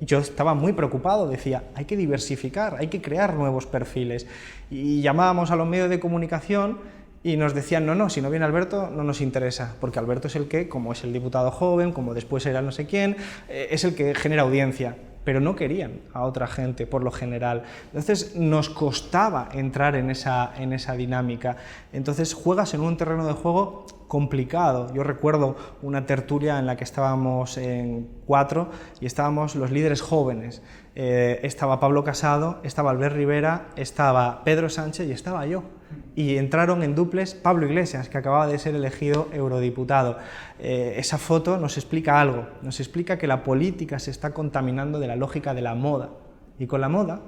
Yo estaba muy preocupado, decía, hay que diversificar, hay que crear nuevos perfiles. Y llamábamos a los medios de comunicación y nos decían, no, si no viene Alberto no nos interesa, porque Alberto es el que, como es el diputado joven, como después era no sé quién, es el que genera audiencia. pero no querían a otra gente por lo general. Entonces nos costaba entrar en esa dinámica. Entonces juegas en un terreno de juego complicado. Yo recuerdo una tertulia en la que estábamos en 4 y estábamos los líderes jóvenes. Estaba Pablo Casado, estaba Albert Rivera, estaba Pedro Sánchez y estaba yo. Y entraron en duples Pablo Iglesias, que acababa de ser elegido eurodiputado. Esa foto nos explica algo, nos explica que la política se está contaminando de la lógica de la moda. Y con la moda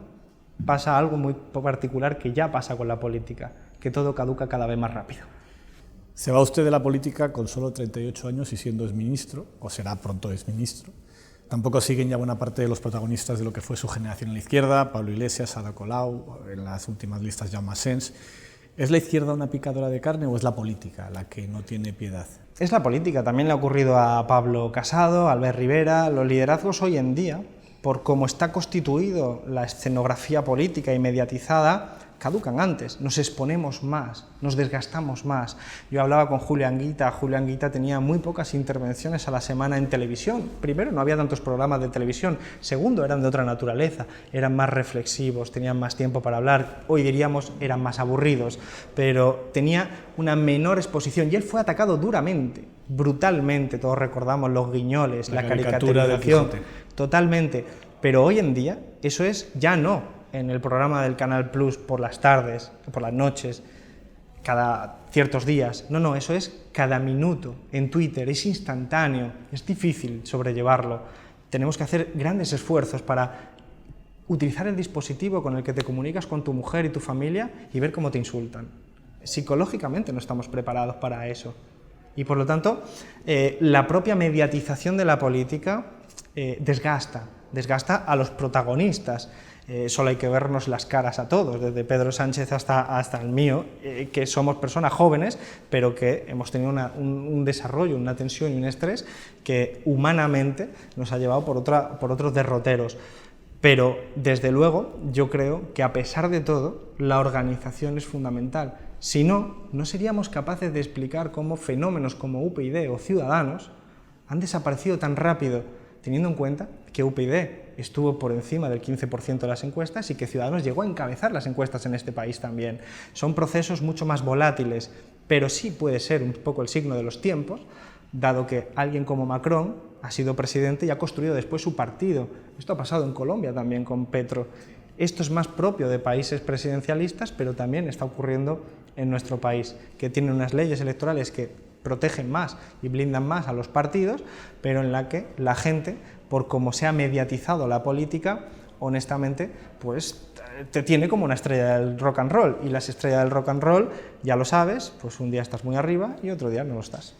pasa algo muy particular que ya pasa con la política, que todo caduca cada vez más rápido. Se va usted de la política con solo 38 años y siendo exministro, o será pronto exministro. Tampoco siguen ya buena parte de los protagonistas de lo que fue su generación en la izquierda, Pablo Iglesias, Ada Colau, en las últimas listas Jaume Asens. ¿Es la izquierda una picadora de carne o es la política la que no tiene piedad? Es la política, también le ha ocurrido a Pablo Casado, a Albert Rivera. Los liderazgos hoy en día, por cómo está constituido la escenografía política y mediatizada, caducan antes, nos exponemos más, nos desgastamos más. Yo hablaba con Julio Anguita tenía muy pocas intervenciones a la semana en televisión. Primero, no había tantos programas de televisión. Segundo, eran de otra naturaleza, eran más reflexivos, tenían más tiempo para hablar. Hoy diríamos, eran más aburridos, pero tenía una menor exposición y él fue atacado duramente, brutalmente. Todos recordamos los guiñoles, la caricaturización, totalmente. Pero hoy en día, eso es ya no en el programa del Canal Plus por las tardes, por las noches, cada ciertos días. No, eso es cada minuto en Twitter, es instantáneo, es difícil sobrellevarlo. Tenemos que hacer grandes esfuerzos para utilizar el dispositivo con el que te comunicas con tu mujer y tu familia y ver cómo te insultan. Psicológicamente no estamos preparados para eso. Y por lo tanto, la propia mediatización de la política desgasta a los protagonistas. Solo hay que vernos las caras a todos, desde Pedro Sánchez hasta el mío, que somos personas jóvenes, pero que hemos tenido un desarrollo, una tensión y un estrés que humanamente nos ha llevado por otros derroteros. Pero, desde luego, yo creo que a pesar de todo, la organización es fundamental. Si no, no seríamos capaces de explicar cómo fenómenos como UPyD o Ciudadanos han desaparecido tan rápido, teniendo en cuenta que UPyD estuvo por encima del 15% de las encuestas y que Ciudadanos llegó a encabezar las encuestas en este país también. Son procesos mucho más volátiles, pero sí puede ser un poco el signo de los tiempos, dado que alguien como Macron ha sido presidente y ha construido después su partido. Esto ha pasado en Colombia también con Petro. Esto es más propio de países presidencialistas, pero también está ocurriendo en nuestro país, que tiene unas leyes electorales que protegen más y blindan más a los partidos, pero en la que la gente, por cómo se ha mediatizado la política, honestamente, pues te tiene como una estrella del rock and roll, y las estrellas del rock and roll, ya lo sabes, pues un día estás muy arriba y otro día no lo estás.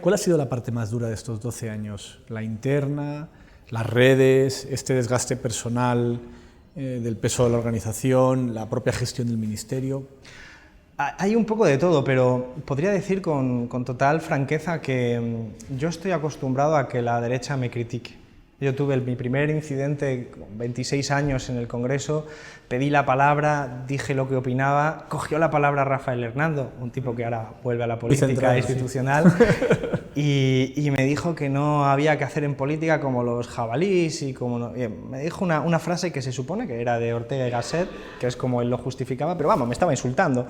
¿Cuál ha sido la parte más dura de estos 12 años? ¿La interna, las redes, este desgaste personal del peso de la organización, la propia gestión del ministerio? Hay un poco de todo, pero podría decir con total franqueza que yo estoy acostumbrado a que la derecha me critique. Yo tuve mi primer incidente con 26 años en el Congreso, pedí la palabra, dije lo que opinaba, cogió la palabra Rafael Hernando, un tipo que ahora vuelve a la política institucional, sí. y me dijo que no había que hacer en política como los jabalíes y como no, me dijo una frase que se supone que era de Ortega y Gasset, que es como él lo justificaba, pero vamos, me estaba insultando.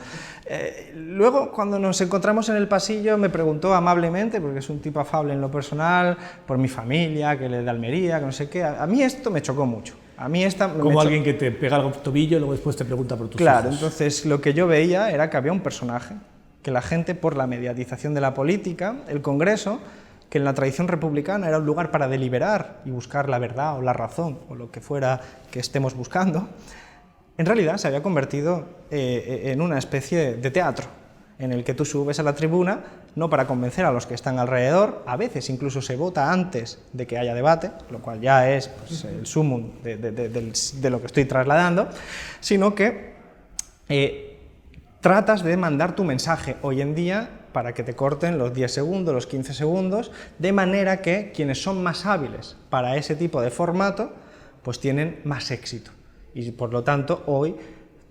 Luego, cuando nos encontramos en el pasillo, me preguntó amablemente, porque es un tipo afable en lo personal, por mi familia, que le da Almería, que no sé qué. A mí esto me chocó mucho. A mí como alguien que te pega el tobillo y luego después te pregunta por tus hijos. Claro, entonces lo que yo veía era que había un personaje, que la gente, por la mediatización de la política, el Congreso, que en la tradición republicana era un lugar para deliberar y buscar la verdad o la razón o lo que fuera que estemos buscando, en realidad se había convertido en una especie de teatro, en el que tú subes a la tribuna no para convencer a los que están alrededor, a veces incluso se vota antes de que haya debate, lo cual ya es pues, el sumum de lo que estoy trasladando, sino que tratas de mandar tu mensaje hoy en día para que te corten los 10 segundos, los 15 segundos, de manera que quienes son más hábiles para ese tipo de formato, pues tienen más éxito. Y por lo tanto, hoy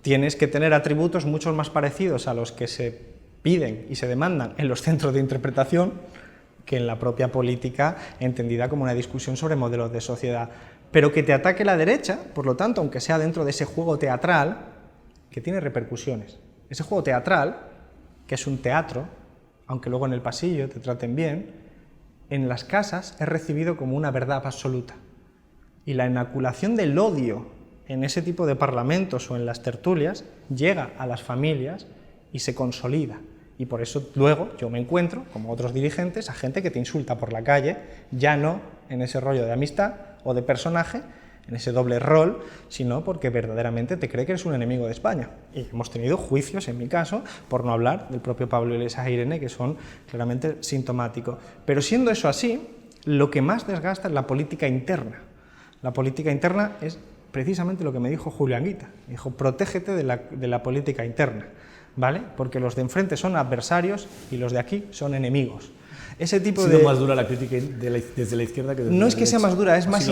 tienes que tener atributos mucho más parecidos a los que se piden y se demandan en los centros de interpretación que en la propia política entendida como una discusión sobre modelos de sociedad. pero que te ataque la derecha, por lo tanto, aunque sea dentro de ese juego teatral, que tiene repercusiones. Ese juego teatral, que es un teatro, aunque luego en el pasillo te traten bien, en las casas es recibido como una verdad absoluta. Y la inoculación del odio en ese tipo de parlamentos o en las tertulias llega a las familias y se consolida. Y por eso luego yo me encuentro, como otros dirigentes, a gente que te insulta por la calle, ya no en ese rollo de amistad o de personaje, en ese doble rol, sino porque verdaderamente te cree que eres un enemigo de España. Y hemos tenido juicios, en mi caso, por no hablar del propio Pablo Iglesias e Irene, que son claramente sintomáticos. Pero siendo eso así, lo que más desgasta es la política interna. La política interna es precisamente lo que me dijo Julio Anguita. Me dijo, protégete de la política interna, ¿vale? Porque los de enfrente son adversarios y los de aquí son enemigos. Ese tipo ha sido más dura la crítica desde la izquierda que desde la derecha. No es que sea más dura, es más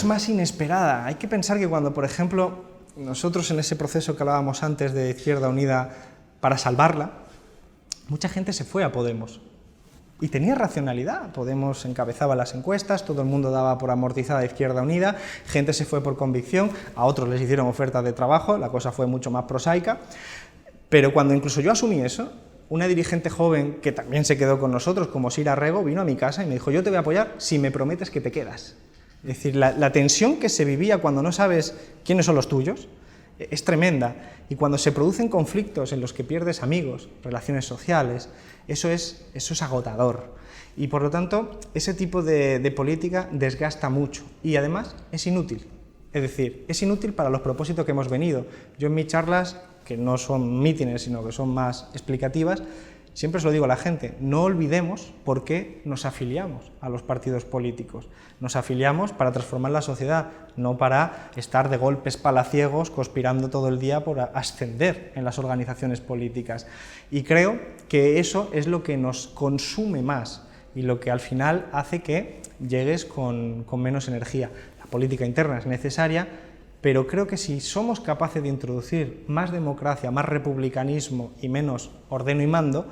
más inesperada. Hay que pensar que cuando, por ejemplo, nosotros en ese proceso que hablábamos antes de Izquierda Unida para salvarla, mucha gente se fue a Podemos. Y tenía racionalidad. Podemos encabezaba las encuestas, todo el mundo daba por amortizada Izquierda Unida, gente se fue por convicción, a otros les hicieron ofertas de trabajo, la cosa fue mucho más prosaica. Pero cuando incluso yo asumí eso, una dirigente joven que también se quedó con nosotros, como Sira Rego, vino a mi casa y me dijo, yo te voy a apoyar si me prometes que te quedas. Es decir, la tensión que se vivía cuando no sabes quiénes son los tuyos es tremenda. Y cuando se producen conflictos en los que pierdes amigos, relaciones sociales, eso es agotador. Y por lo tanto, ese tipo de política desgasta mucho y además es inútil. Es decir, es inútil para los propósitos que hemos venido. Yo en mis charlas, que no son mítines, sino que son más explicativas, siempre se lo digo a la gente, no olvidemos por qué nos afiliamos a los partidos políticos. Nos afiliamos para transformar la sociedad, no para estar de golpes palaciegos conspirando todo el día por ascender en las organizaciones políticas. Y creo que eso es lo que nos consume más y lo que al final hace que llegues con menos energía. La política interna es necesaria, pero creo que si somos capaces de introducir más democracia, más republicanismo y menos ordeno y mando,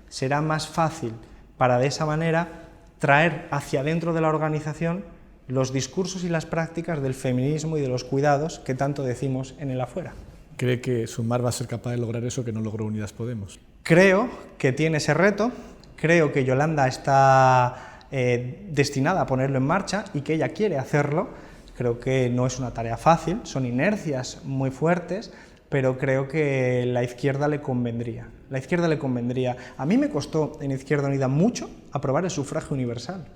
será más fácil para de esa manera traer hacia dentro de la organización los discursos y las prácticas del feminismo y de los cuidados que tanto decimos en el afuera. ¿Cree que Sumar va a ser capaz de lograr eso que no logró Unidas Podemos? Creo que tiene ese reto, creo que Yolanda está destinada a ponerlo en marcha y que ella quiere hacerlo. Creo que no es una tarea fácil, son inercias muy fuertes, pero creo que la izquierda le convendría. La izquierda le convendría. A mí me costó en Izquierda Unida mucho aprobar el sufragio universal.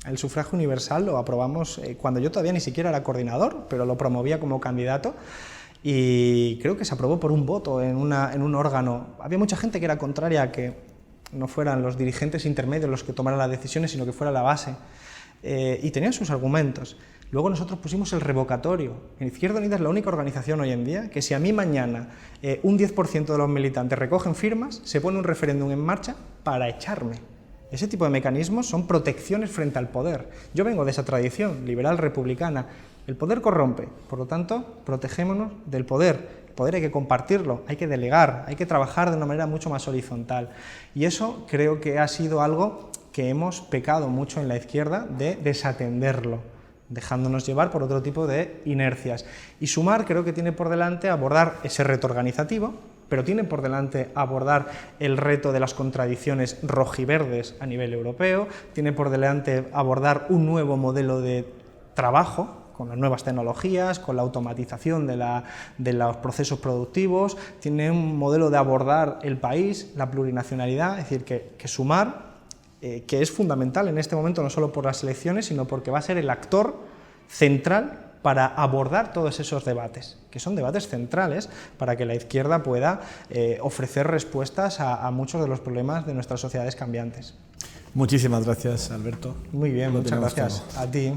El sufragio universal lo aprobamos cuando yo todavía ni siquiera era coordinador, pero lo promovía como candidato y creo que se aprobó por un voto en un órgano. Había mucha gente que era contraria a que no fueran los dirigentes intermedios los que tomaran las decisiones, sino que fuera la base. Y tenían sus argumentos. Luego nosotros pusimos el revocatorio. En Izquierda Unida es la única organización hoy en día que si a mí mañana un 10% de los militantes recogen firmas, se pone un referéndum en marcha para echarme. Ese tipo de mecanismos son protecciones frente al poder. Yo vengo de esa tradición liberal republicana. El poder corrompe, por lo tanto, protegémonos del poder. El poder hay que compartirlo, hay que delegar, hay que trabajar de una manera mucho más horizontal. Y eso creo que ha sido algo que hemos pecado mucho en la izquierda de desatenderlo, dejándonos llevar por otro tipo de inercias. Y Sumar creo que tiene por delante abordar ese reto organizativo, pero tiene por delante abordar el reto de las contradicciones rojiverdes a nivel europeo, tiene por delante abordar un nuevo modelo de trabajo, con las nuevas tecnologías, con la automatización de los procesos productivos, tiene un modelo de abordar el país, la plurinacionalidad, es decir, que Sumar, que es fundamental en este momento no solo por las elecciones, sino porque va a ser el actor central para abordar todos esos debates, que son debates centrales para que la izquierda pueda ofrecer respuestas a muchos de los problemas de nuestras sociedades cambiantes. Muchísimas gracias, Alberto. Muy bien, muchas gracias a ti.